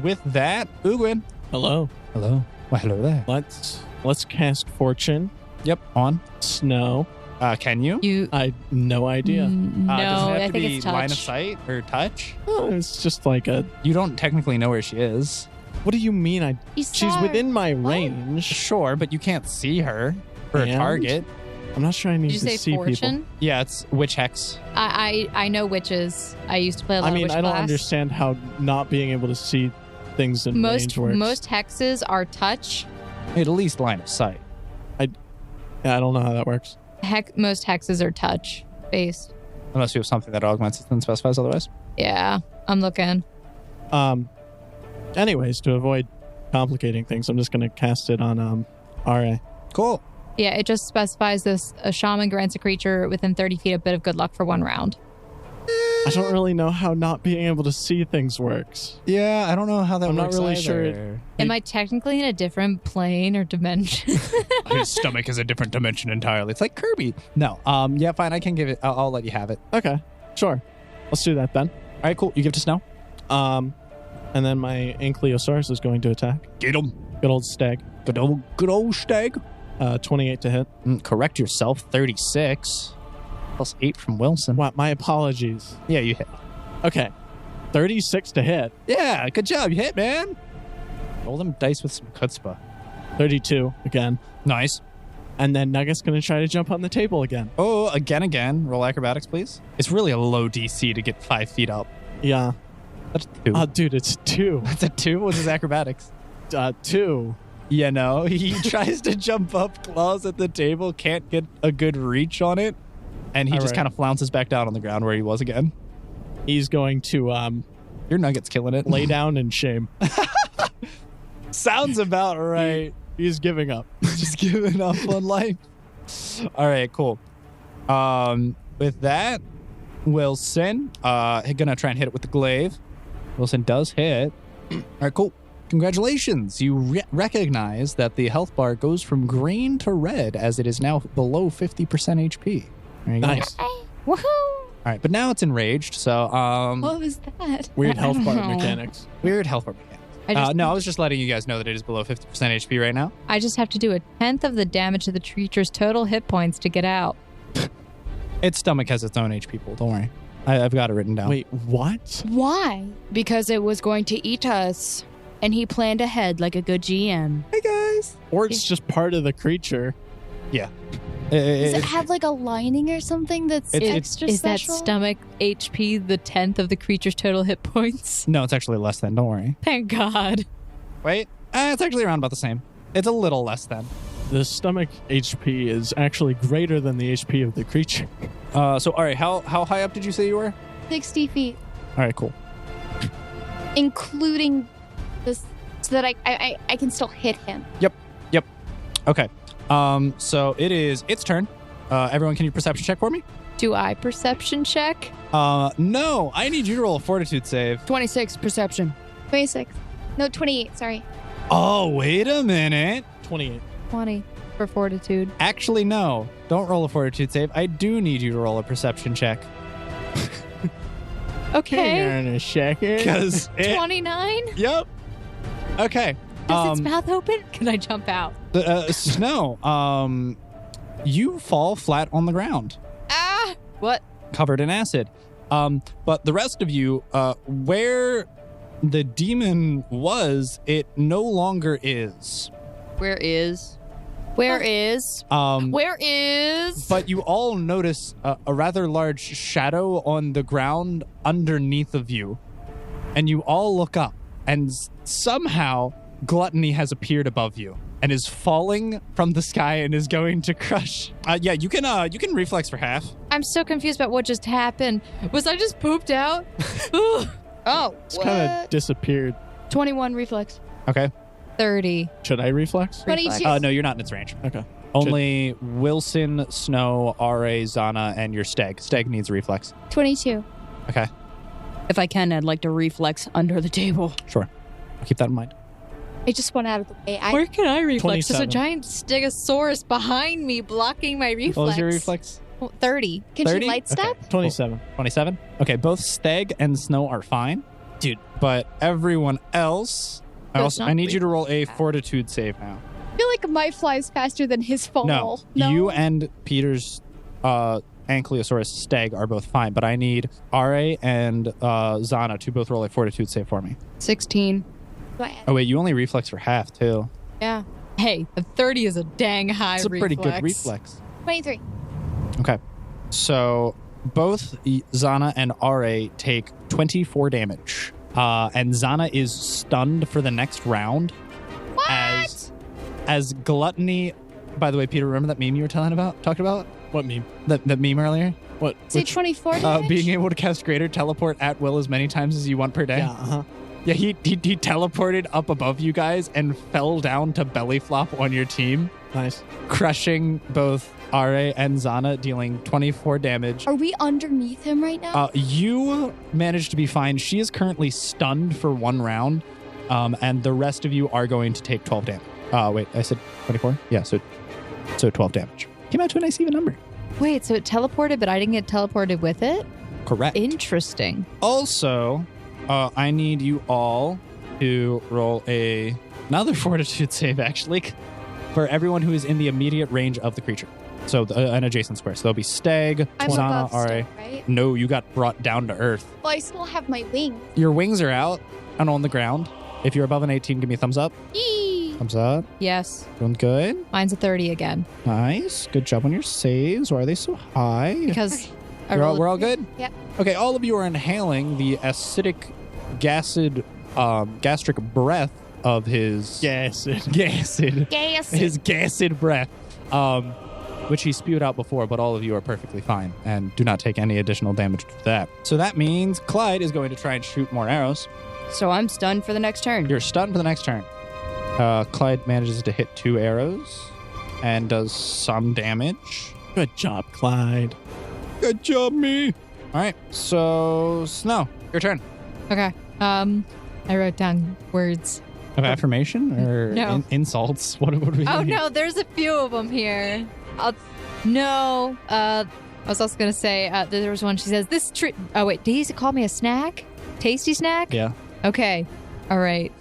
With that, Ugwin. Hello. Hello. Well, hello there. Let's cast Fortune. Yep, on. Snow. Can you? I no idea. No, does it have I to think be it's line of touch. sight or touch? It's just like a. You don't technically know where she is. What do you mean? You She's saw within my What? range. Sure, but you can't see her for a And? target. I'm not sure I need Did you to say see fortune? people. Yeah, it's witch hex. I know witches. I used to play a lot I of mean, witch I don't class. understand how not being able to see things in range works. Most hexes are touch. At least line of sight. Yeah, I don't know how that works. Most hexes are touch based. Unless you have something that augments it and specifies otherwise. Yeah, I'm looking. Anyways, to avoid complicating things, I'm just going to cast it on RA. Cool. Yeah, it just specifies this: a shaman grants a creature within 30 feet a bit of good luck for 1 round. I don't really know how not being able to see things works. Yeah, I don't know how that I'm not works really either. sure. Am I technically in a different plane or dimension? His stomach is a different dimension entirely. It's like Kirby. No. Yeah, fine. I can give it. I'll let you have it. Okay, sure. Let's do that then. All right, cool. You give it to Snow. And then my Ankylosaurus is going to attack. Get him. Good old stag. Good old stag. 28 to hit. Correct yourself. 36. Plus 8 from Wilson. Wow, my apologies. Yeah, you hit. Okay, 36 to hit. Yeah, good job. You hit, man. Roll them dice with some chutzpah. 32 again. Nice. And then Nugget's going to try to jump on the table again. Oh, again. Roll acrobatics, please. It's really a low DC to get 5 feet up. Yeah. That's 2. Oh, dude, it's 2. That's a 2? What's his acrobatics? 2. You know, he tries to jump up, claws at the table, can't get a good reach on it, and he All just right. kind of flounces back down on the ground where he was again. He's going to Your Nugget's killing it. lay down in shame. Sounds about right. He's giving up. Just giving up on life. All right, cool. With that, Wilson, gonna try and hit it with the glaive. Wilson does hit. All right, cool. Congratulations. You recognize that the health bar goes from green to red as it is now below 50% HP. There you go. Nice. Woohoo! All right, but now it's enraged, so What was that? Weird health bar mechanics. weird health bar mechanics. No, I was just letting you guys know that it is below 50% HP right now. I just have to do 1/10 of the damage to the creature's total hit points to get out. Its stomach has its own HP pool. Don't worry. I've got it written down. Wait, what? Why? Because it was going to eat us, and he planned ahead like a good GM. Hey, guys. Or it's just part of the creature. Yeah. Does it have like a lining or something that's extra Is that special? stomach HP the 10th of the creature's total hit points? No, it's actually less than. Don't worry. Thank God. Wait. It's actually around about the same. It's a little less than. The stomach HP is actually greater than the HP of the creature. So, all right. How high up did you say you were? 60 feet, All right, cool. including this, so that I can still hit him. Yep. Okay. So it is its turn. Everyone, can you perception check for me? Do I perception check? No. I need you to roll a fortitude save. 26 perception. 26. No, 28, sorry. Oh, wait a minute. 28. 20 for fortitude. Actually, no. Don't roll a fortitude save. I do need you to roll a perception check. Okay. Hang on a second. Because 29? Yep. Okay. Does its mouth open? Can I jump out? Snow, you fall flat on the ground, Ah! What? covered in acid. But the rest of you, where the demon was, it no longer is. Where is? Where is? Where is? But you all notice a rather large shadow on the ground underneath of you. And you all look up, and somehow Gluttony has appeared above you and is falling from the sky and is going to crush. Yeah, you can reflex for half. I'm so confused about what just happened. Was I just pooped out? Oh, It's kind of disappeared. 21 reflex. Okay. 30. Should I reflex? 22. No, you're not in its range. Okay. Only Wilson, Snow, R.A., Zana, and your Steg. Steg needs a reflex. 22. Okay, If I can, I'd like to reflex under the table. sure. I'll keep that in mind. I just went out of the way. Where can I reflex? There's a 27. giant stegosaurus behind me blocking my reflex. What was your reflex? 30. Can 30? she light step? Okay. 27. 27? Okay, both Steg and Snow are fine. Dude, but everyone else... I need you to roll a fortitude save now. I feel like my flies faster than his fall. No, you and Peter's Ankylosaurus Steg are both fine, but I need R.A. and Zana to both roll a fortitude save for me. 16. Oh, wait, you only reflex for half, too. Yeah. Hey, a 30 is a dang high It's a reflex. pretty good reflex. 23. Okay. So both Zana and R.A. take 24 damage. And Zana is stunned for the next round. What? As Gluttony... By the way, Peter, remember that meme you were talking about? What meme? That meme earlier? What? Say 24 damage? Being able to cast greater teleport at will as many times as you want per day. Yeah, uh-huh. Yeah, he teleported up above you guys and fell down to belly flop on your team, Nice. crushing both R.A. and Zana, dealing 24 damage. Are we underneath him right now? You managed to be fine. She is currently stunned for one round, and the rest of you are going to take 12 damage. Wait, I said 24? Yeah, so 12 damage. Came out to a nice even number. Wait, so it teleported, but I didn't get teleported with it? Correct. Interesting. Also, I need you all to roll another fortitude save, actually, for everyone who is in the immediate range of the creature. So an adjacent square. So there'll be Steg, I'm Zana, above R.A. still, right? No, you got brought down to earth. Well, I still have my wing. Your wings are out and on the ground. If you're above an 18, give me a thumbs up. Yee! Thumbs up. Yes. Doing good. Mine's a 30 again. Nice. Good job on your saves. Why are they so high? Because I We're all, rolled we're all good? Yep. Okay, all of you are inhaling the acidic, gastric breath of his... Gassed. His gassed breath, which he spewed out before, but all of you are perfectly fine and do not take any additional damage to that. So that means Clyde is going to try and shoot more arrows. So I'm stunned for the next turn. You're stunned for the next turn. Clyde manages to hit 2 arrows and does some damage. Good job, Clyde. Good job, me. All right, so Snow, your turn. Okay. I wrote down words. Of affirmation or No. insults? What would we? Oh no, there's a few of them here. I was also gonna say there was one. She says this treat. Oh wait, did he call me a snack? Tasty snack? Yeah. Okay. All right.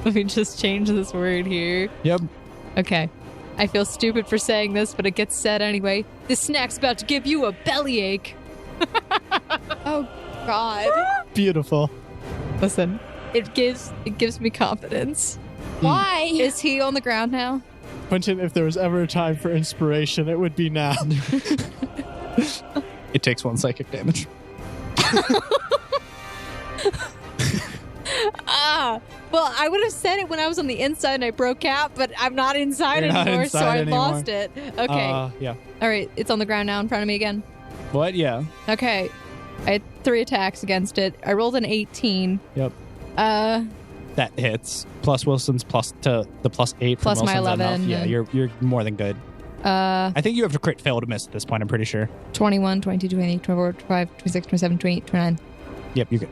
Let me just change this word here. Yep. Okay. I feel stupid for saying this, but it gets said anyway. This snack's about to give you a bellyache. Oh, God. Beautiful. Listen, it gives me confidence. Why? Is he on the ground now? Quentin, if there was ever a time for inspiration, it would be now. It takes 1 psychic damage. Well, I would have said it when I was on the inside and I broke out, but I'm not inside You're not anymore, inside so I anymore. lost it. Okay. Yeah. All right, it's on the ground now in front of me again. What? Yeah. Okay. I had 3 attacks against it. I rolled an 18. Yep. Uh, That hits. Plus Wilson's plus to the +8 from Plus my Wilson's 11, enough. Yeah, and- you're more than good. I think you have to crit fail to miss at this point, I'm pretty sure. 21, 22, 28, 24, 25, 26, 27, 28, 29, Yep, you're good.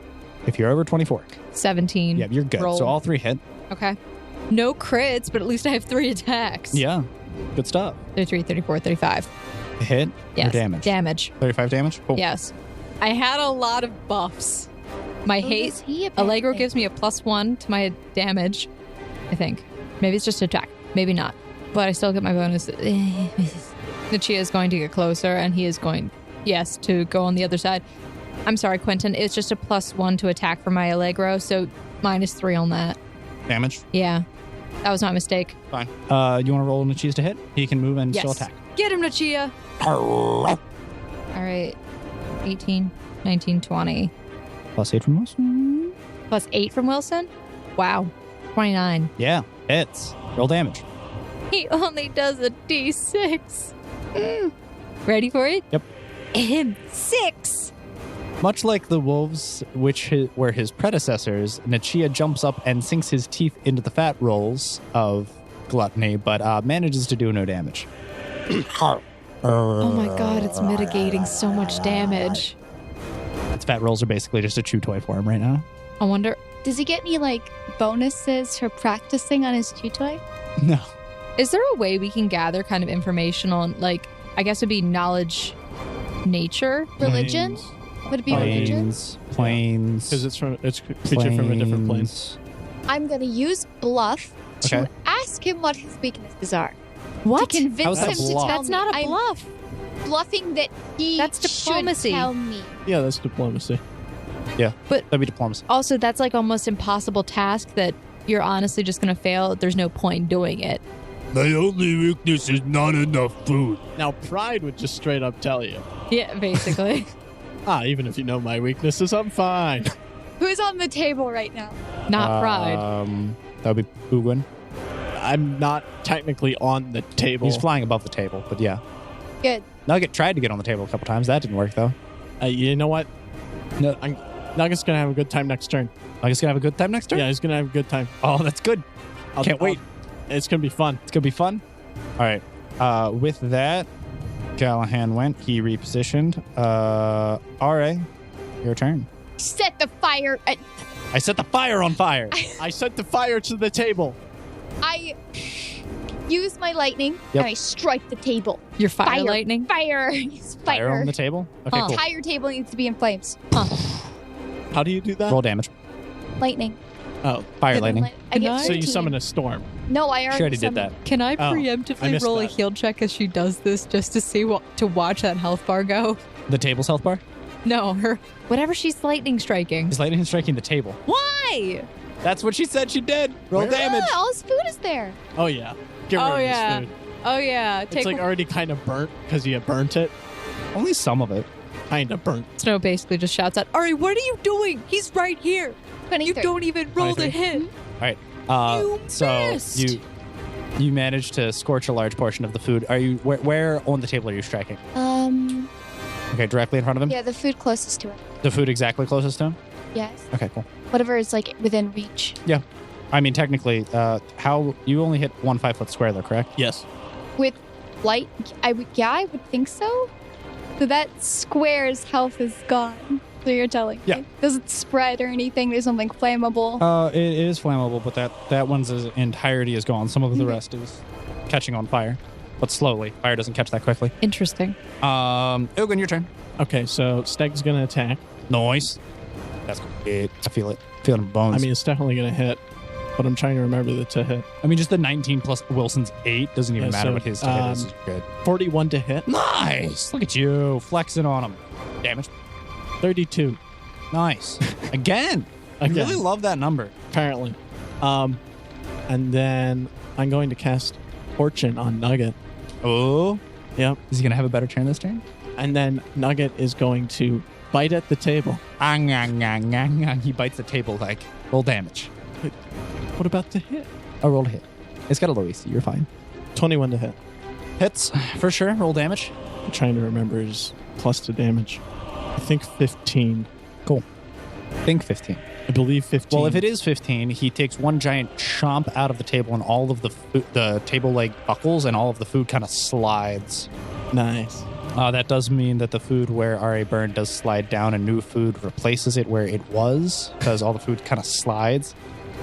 If you're over 24, 17. yep, you're good. Roll. So all 3 hit. Okay. No crits, but at least I have 3 attacks. Yeah. Good stuff. 33, 34, 35. Hit Yes. or damage? Damage. 35 damage? Cool. Yes. I had a lot of buffs. My haste. Allegro gives me a +1 to my damage, I think. Maybe it's just attack. Maybe not. But I still get my bonus. Nichia is going to get closer, and he is going, yes, to go on the other side. I'm sorry, Quentin. It's just a +1 to attack for my Allegro, so -3 on that. Damage? Yeah. That was my mistake. Fine. You want to roll Nichia's to hit? He can move and Yes. still attack. Get him, Nichia. All right. 18, 19, 20. +8 from Wilson. +8 from Wilson? Wow. 29. Yeah, hits. Roll damage. He only does a D6. Ready for it? Yep. 6. Much like the wolves, which were his predecessors, Nichia jumps up and sinks his teeth into the fat rolls of Gluttony, but manages to do no damage. Oh my god, it's mitigating so much damage. Its fat rolls are basically just a chew toy for him right now. I wonder. Does he get any, bonuses for practicing on his chew toy? No. Is there a way we can gather kind of information on, I guess it'd be knowledge, nature? Religion? Would it be religion? Planes. Because it's creature from a different plane. I'm going to use bluff to Okay. ask him what his weaknesses are. What? To convince How's that him to bluff? tell That's me. not a I'm bluff. bluffing that he That's diplomacy. should tell me. Yeah, that's diplomacy. Yeah, But- that'd be diplomacy. Also, that's almost impossible task that you're honestly just going to fail. There's no point doing it. My only weakness is not enough food. Now, pride would just straight up tell you, Yeah, basically. even if you know my weaknesses, I'm fine. Who's on the table right now? Not pride. That would be Ugwin. I'm not technically on the table. He's flying above the table, but yeah. Good. Nugget tried to get on the table a couple times. That didn't work, though. You know what? No. Nugget's going to have a good time next turn. Nugget's going to have a good time next turn? Yeah, he's going to have a good time. Oh, that's good. Can't wait. It's going to be fun. It's going to be fun. All right. With that, Callahan went. He repositioned. R.A., your turn. Set the fire. I set the fire on fire. I set the fire to the table. I use my lightning Yep. and I strike the table. Your fire lightning? Fire. Fire on the table? Okay, Huh. cool. Entire table needs to be in flames. How do you do that? Roll damage. Lightning. Oh, Fire Good lightning. I get so you 15. summon a storm. No, I She already already did summoned. that. Can I I preemptively missed roll a that. heal check as she does this just to see to watch that health bar go? The table's health bar? No, her whatever she's lightning striking. Is lightning striking the table? Why? That's what she said she did. Roll damage. Ah, all his food is there. Oh, yeah. Get rid Oh, of this yeah. food. Oh yeah, It's already kind of burnt because you burnt it. Only some of it. Kind of burnt. Snow basically just shouts out, "Ari, what are you doing? He's right here. 23. You don't even roll the 23. hit." All right. You so missed. you managed to scorch a large portion of the food. Are you where on the table are you striking? Okay, directly in front of him. Yeah, the food closest to it. The food exactly closest to him. Yes. Okay, cool. Whatever is within reach. I mean, technically, how you only hit 1 5-foot square, though, correct? Yes. With light, I would think so. So that square's health is gone. So you're telling me. Does it spread or anything? There's something flammable? It is flammable, but that one's entirety is gone. Some of the rest is catching on fire, but slowly. Fire doesn't catch that quickly. Interesting. Ilgun, your turn. Okay, so Steg's going to attack. Nice. That's good. I feel it. Feel it in my bones. I mean, it's definitely going to hit, but I'm trying to remember the to hit. I mean, just the 19 plus Wilson's 8 doesn't even matter what his to hit is. Good. 41 to hit. Nice. Look at you flexing on him. Damage. 32. Nice. Again. I really love that number. Apparently. And then I'm going to cast Fortune on Nugget. Oh. Yep. Is he going to have a better turn this turn? And then Nugget is going to bite at the table. He bites the table like roll damage. What about the hit? Oh, roll a hit. It's got a low AC. You're fine. 21 to hit. Hits for sure. Roll damage. I'm trying to remember his plus to damage. I think 15. Cool. Think 15. I believe 15. Well, if it is 15, he takes one giant chomp out of the table, and all of the table leg buckles, and all of the food kind of slides. Nice. That does mean that the food where RA burned does slide down, and new food replaces it where it was, because all the food kind of slides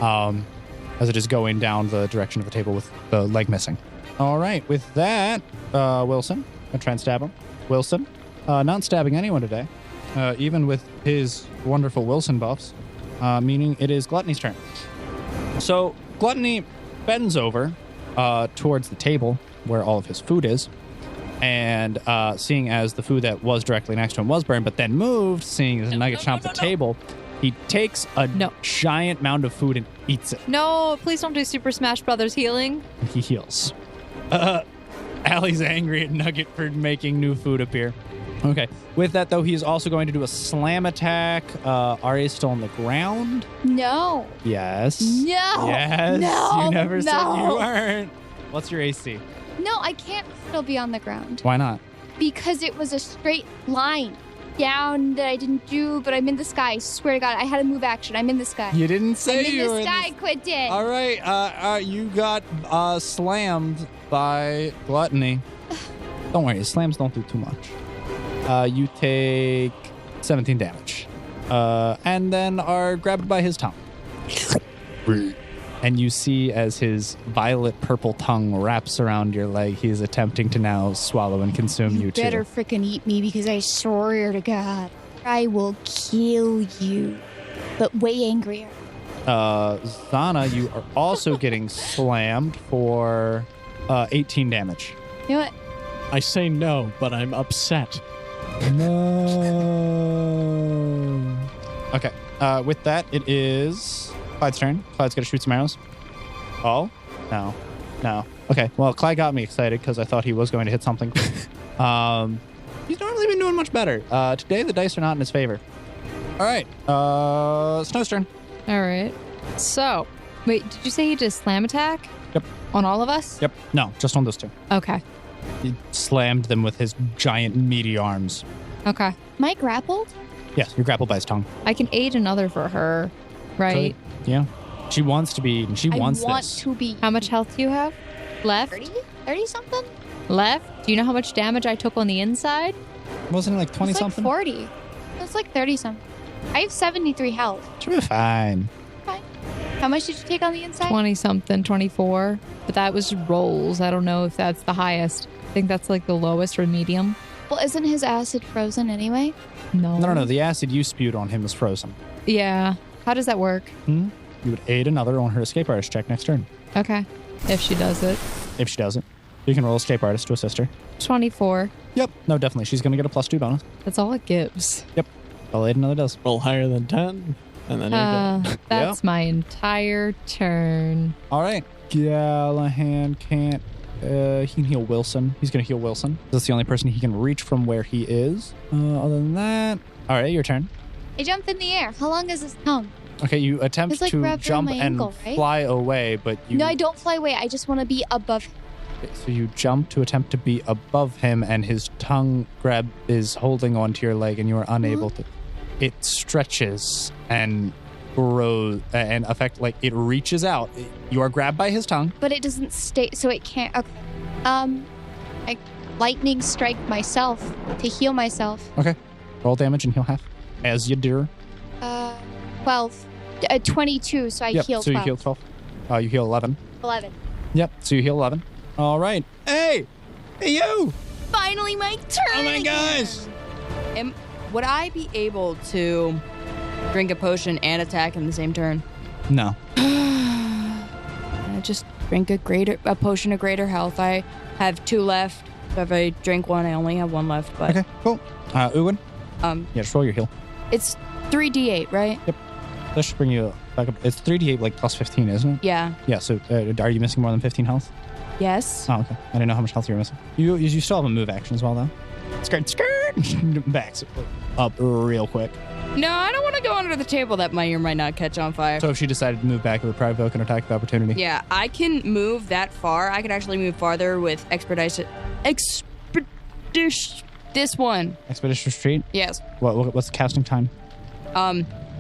as it is going down the direction of the table with the leg missing. All right. With that, Wilson, I'll try and stab him. Wilson, not stabbing anyone today. Even with his wonderful Wilson buffs, meaning it is Gluttony's turn. So Gluttony bends over towards the table where all of his food is, and seeing as the food that was directly next to him was burned, but then moved, seeing as Nugget chomped the table, he takes a giant mound of food and eats it. No, please don't do Super Smash Brothers healing. And he heals. Allie's angry at Nugget for making new food appear. Okay. With that, though, he's also going to do a slam attack. Ari's still on the ground. No. Yes. No. Yes. No. You never said you weren't. What's your AC? No, I can't still be on the ground. Why not? Because it was a straight line down that I didn't do, but I'm in the sky. I swear to God, I had a move action. I'm in the sky. You didn't say I'm you in were the sky. Quit it. All right. You got slammed by Gluttony. Don't worry. Slams don't do too much. You take 17 damage. And then are grabbed by his tongue. And you see as his violet purple tongue wraps around your leg, he's attempting to now swallow and consume you too. Better freaking eat me, because I swear to God, I will kill you. But way angrier. Zana, you are also getting slammed for 18 damage. You know what? I say no, but I'm upset. No. Okay. With that, it is Clyde's turn. Clyde's going to shoot some arrows. Oh? No. Okay. Well, Clyde got me excited because I thought he was going to hit something. He's not really been doing much better. Today, the dice are not in his favor. All right. Snow's turn. All right. So, wait, did you say he did a slam attack? Yep. On all of us? Yep. No, just on those two. Okay. He slammed them with his giant meaty arms. Okay. Am I grappled? Yes, you're grappled by his tongue. I can aid another for her, right? Good. Yeah. She wants to be, she wants I want this. to be. How much health do you have left? 30 something? Left? Do you know how much damage I took on the inside? Wasn't it like 20 It's like something? 40. It's like 30 something. I have 73 health. Should be fine. Fine. How much did you take on the inside? 20 something, 24. But that was rolls. I don't know if that's the highest. I think that's like the lowest or medium. Well, isn't his acid frozen anyway? No. No. The acid you spewed on him is frozen. Yeah. How does that work? You would aid another on her escape artist check next turn. Okay. If she does it. If she doesn't. You can roll escape artist to assist her. 24. Yep. No, definitely. She's going to get a +2 bonus. That's all it gives. Yep. I'll aid another does. Roll higher than 10, and then you're good. That's my entire turn. All right. Gallahan can't. He can heal Wilson. He's going to heal Wilson. That's the only person he can reach from where he is. Other than that. All right, your turn. I jumped in the air. How long is his tongue? Okay, you attempt It's like to wrapped around jump my and ankle, right? fly away, but you... No, I don't fly away. I just want to be above him. So you jump to attempt to be above him, and his tongue grab is holding onto your leg, and you are unable to... It stretches and grows and affect, like, it reaches out. You are grabbed by his tongue. But it doesn't stay, so it can't. Okay. I lightning strike myself to heal myself. Okay. Roll damage and heal half. As you do. 12. 22, so I heal 12. So you heal 12. You heal 11. 11. Yep, so you heal 11. All right. Hey, you! Finally my turn. Oh my gosh! Would I be able to drink a potion and attack in the same turn? No. I just drink a potion of greater health. I have 2 left. So if I drink one, I only have 1 left. But Okay, cool. Uwin? Yeah, just roll your heal. It's 3d8, right? Yep. That should bring you back up. It's 3d8, like, plus 15, isn't it? Yeah. Yeah, so are you missing more than 15 health? Yes. Oh, okay. I didn't know how much health you were missing. You still have a move action as well, though. Skirt. Backs up real quick. No, I don't want to go under the table that might or might not catch on fire. So if she decided to move back, it would provoke an attack of opportunity. Yeah, I can move that far. I can actually move farther with Expedition. This one. Expedition Retreat? Yes. What's the casting time?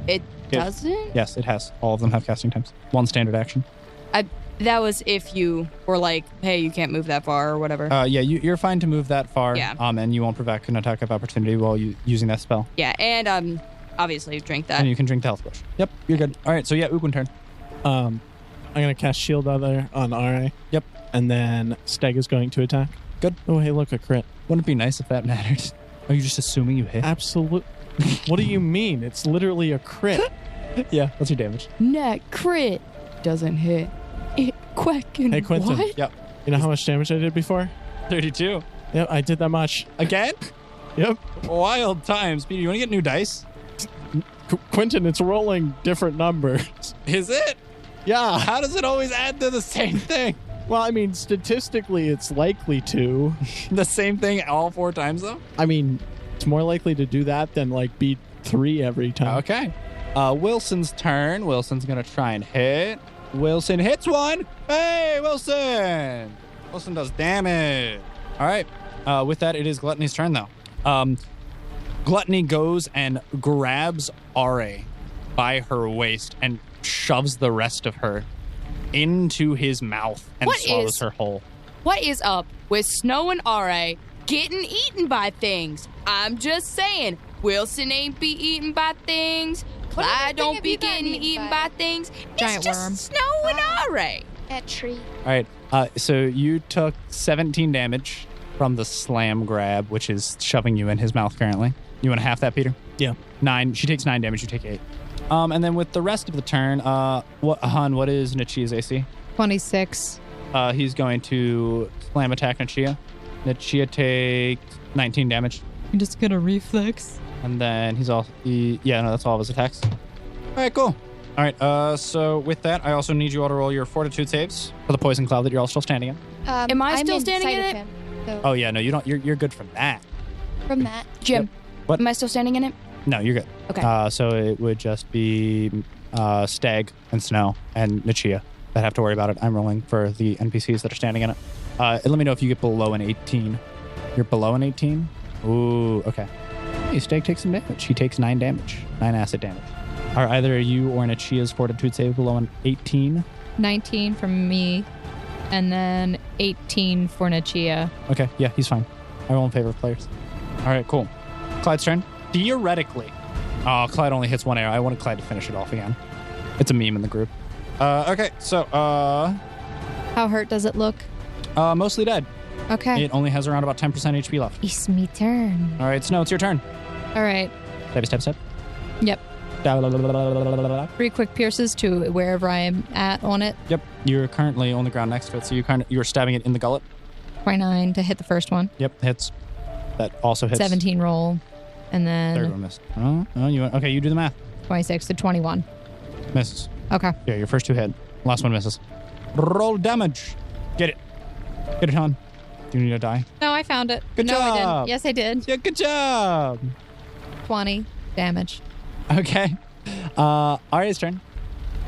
It doesn't? Yes, it has. All of them have casting times. 1 standard action. That was if you were like, hey, you can't move that far or whatever. Yeah, you're fine to move that far. Yeah. And you won't provoke an attack of opportunity while using that spell. Yeah, and obviously drink that. And you can drink the health bush. Yep, you're good. All right, so yeah, Ugun turn. I'm going to cast Shield Other on RA. Yep. And then Steg is going to attack. Good. Oh, hey, look, a crit. Wouldn't it be nice if that mattered? Are you just assuming you hit? Absolutely. What do you mean? It's literally a crit. Yeah, what's your damage? Net crit doesn't hit. It quacking. Hey, Quentin. What? Yep. You know how much damage I did before? 32. Yep, I did that much. Again? Yep. Wild times. Peter, you want to get new dice? Quentin, it's rolling different numbers. Is it? Yeah. How does it always add to the same thing? Well, I mean, statistically, it's likely to. The same thing all 4 times, though? I mean, it's more likely to do that than, like, beat 3 every time. Okay. Wilson's turn. Wilson's going to try and hit. Wilson hits 1. Hey, Wilson! Wilson does damage. All right. With that, it is Gluttony's turn, though. Gluttony goes and grabs Are by her waist and shoves the rest of her into his mouth and swallows her whole. What is up with Snow and R.A. getting eaten by things? I'm just saying, Wilson ain't be eaten by things. Clyde don't be getting eaten by things. Giant it's just worm. Snow and R.A. That tree. All right. So you took 17 damage from the slam grab, which is shoving you in his mouth currently. You want to half that, Peter? Yeah. 9. She takes 9 damage. You take 8. And then with the rest of the turn, what is Nachia's AC? 26. He's going to slam attack Nachia. Nachia takes 19 damage. You just get a reflex. And then that's all of his attacks. All right, cool. All right, so with that, I also need you all to roll your fortitude saves for the poison cloud that you're all still standing in. Am I I'm still standing in inside it? of him, so Oh, yeah, no, you don't. You're good from that. from that. Jim, Yep. What? am I still standing in it? No, you're good. Okay. So it would just be Stag and Snow and Nachia that have to worry about it. I'm rolling for the NPCs that are standing in it. Let me know if you get below an 18. You're below an 18? Ooh, okay. Hey, Stag takes some damage. He takes 9 damage. 9 acid damage. Are either you or Nachia's fortitude save below an 18? 19 from me, and then 18 for Nachia. Okay, yeah, he's fine. I roll in favor of players. All right, cool. Clyde's turn. Theoretically, Clyde only hits 1 arrow. I wanted Clyde to finish it off again. It's a meme in the group. Okay, so How hurt does it look? mostly dead. Okay. It only has around about 10% HP left. It's me turn. All right, Snow, it's your turn. All right. Step. Yep. 3 quick pierces to wherever I am at on it. Yep, you're currently on the ground next to it, so you're stabbing it in the gullet. 29 to hit the first one. Yep, hits. That also hits. 17 roll. And Third then one missed. Okay, you do the math. 26 to 21. Misses. Okay. Yeah, your first 2 hit. Last one misses. Roll damage. Get it on. Do you need to die? No, I found it. Good no, I job. didn't. Yes, I did. Yeah, good job. 20 damage. Okay. Arya's turn.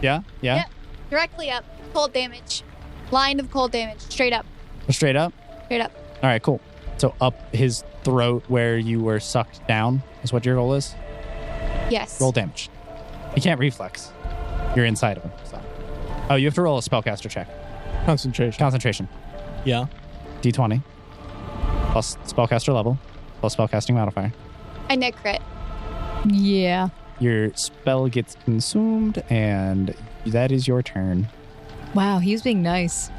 Yeah. Yep. Directly up. Cold damage. Line of cold damage. Straight up. Straight up. Straight up. All right, cool. So up his throat where you were sucked down is what your goal is. Yes. Roll damage. He can't reflex. You're inside of him. So. Oh, you have to roll a spellcaster check. Concentration. Yeah. D20. Plus spellcaster level. Plus spellcasting modifier. I net crit. Yeah. Your spell gets consumed, and that is your turn. Wow, he was being nice.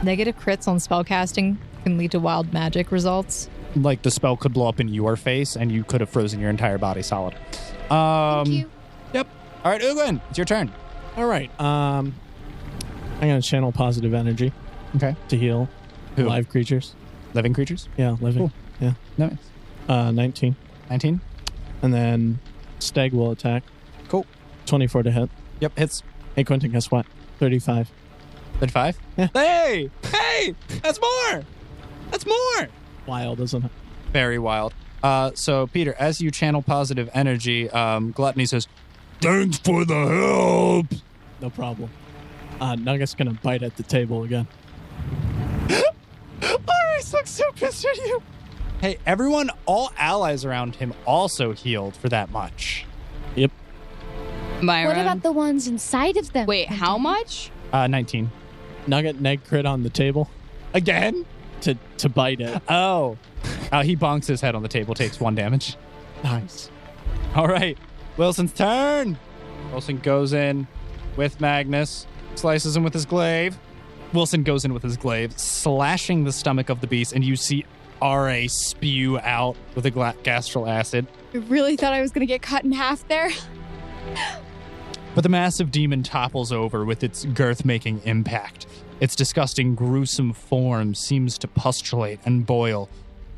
Negative crits on spellcasting can lead to wild magic results. Like the spell could blow up in your face, and you could have frozen your entire body solid. Thank you. Yep. All right, Ugin, it's your turn. All right. I'm going to channel positive energy. Okay. To heal Who? live creatures. Living creatures? Yeah, living. Cool. Yeah. Nice. 19. 19? And then Stag will attack. Cool. 24 to hit. Yep, hits. Hey, Quentin, guess what? 35. 35? Yeah. Hey! That's more! That's more! Wild, isn't it? Very wild. So, Peter, as you channel positive energy, Gluttony says, Thanks for the help. No problem. Nugget's going to bite at the table again. Iris looks so pissed at you. Hey, everyone, all allies around him also healed for that much. Yep. Myron. What about the ones inside of them? Wait, how much? 19. Nugget neg crit on the table Again? to bite it. Oh. He bonks his head on the table, takes 1 damage. Nice. All right. Wilson's turn. Wilson goes in with Magnus, slices him with his glaive. Wilson goes in with his glaive, slashing the stomach of the beast, and you see RA spew out with a gastral acid. I really thought I was going to get cut in half there. But the massive demon topples over with its girth-making impact. Its disgusting, gruesome form seems to pustulate and boil.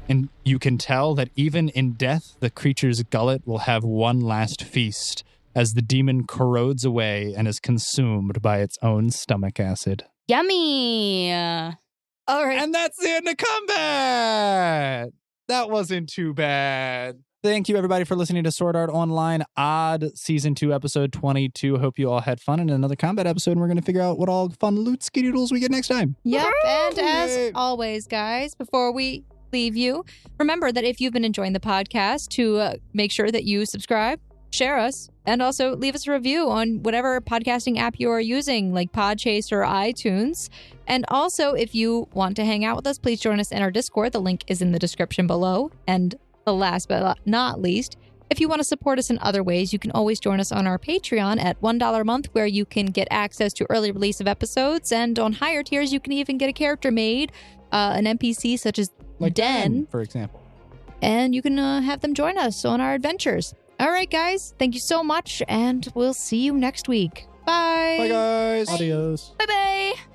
And you can tell that even in death, the creature's gullet will have one last feast as the demon corrodes away and is consumed by its own stomach acid. Yummy. All right. And that's the end of combat. That wasn't too bad. Thank you, everybody, for listening to Sword Art Online Odd Season 2, Episode 22. Hope you all had fun in another combat episode, and we're going to figure out what all fun loot skidoodles we get next time. Yep. And as always, guys, before we leave you, remember that if you've been enjoying the podcast, to make sure that you subscribe, share us, and also leave us a review on whatever podcasting app you are using, like Podchaser or iTunes. And also, if you want to hang out with us, please join us in our Discord. The link is in the description below. And the last but not least, if you want to support us in other ways, you can always join us on our Patreon at $1 a month, where you can get access to early release of episodes. And on higher tiers, you can even get a character made, an NPC such as Like Den, for example. and you can have them join us on our adventures. All right, guys, thank you so much, and we'll see you next week. Bye. Bye, guys. Adios. Bye-bye.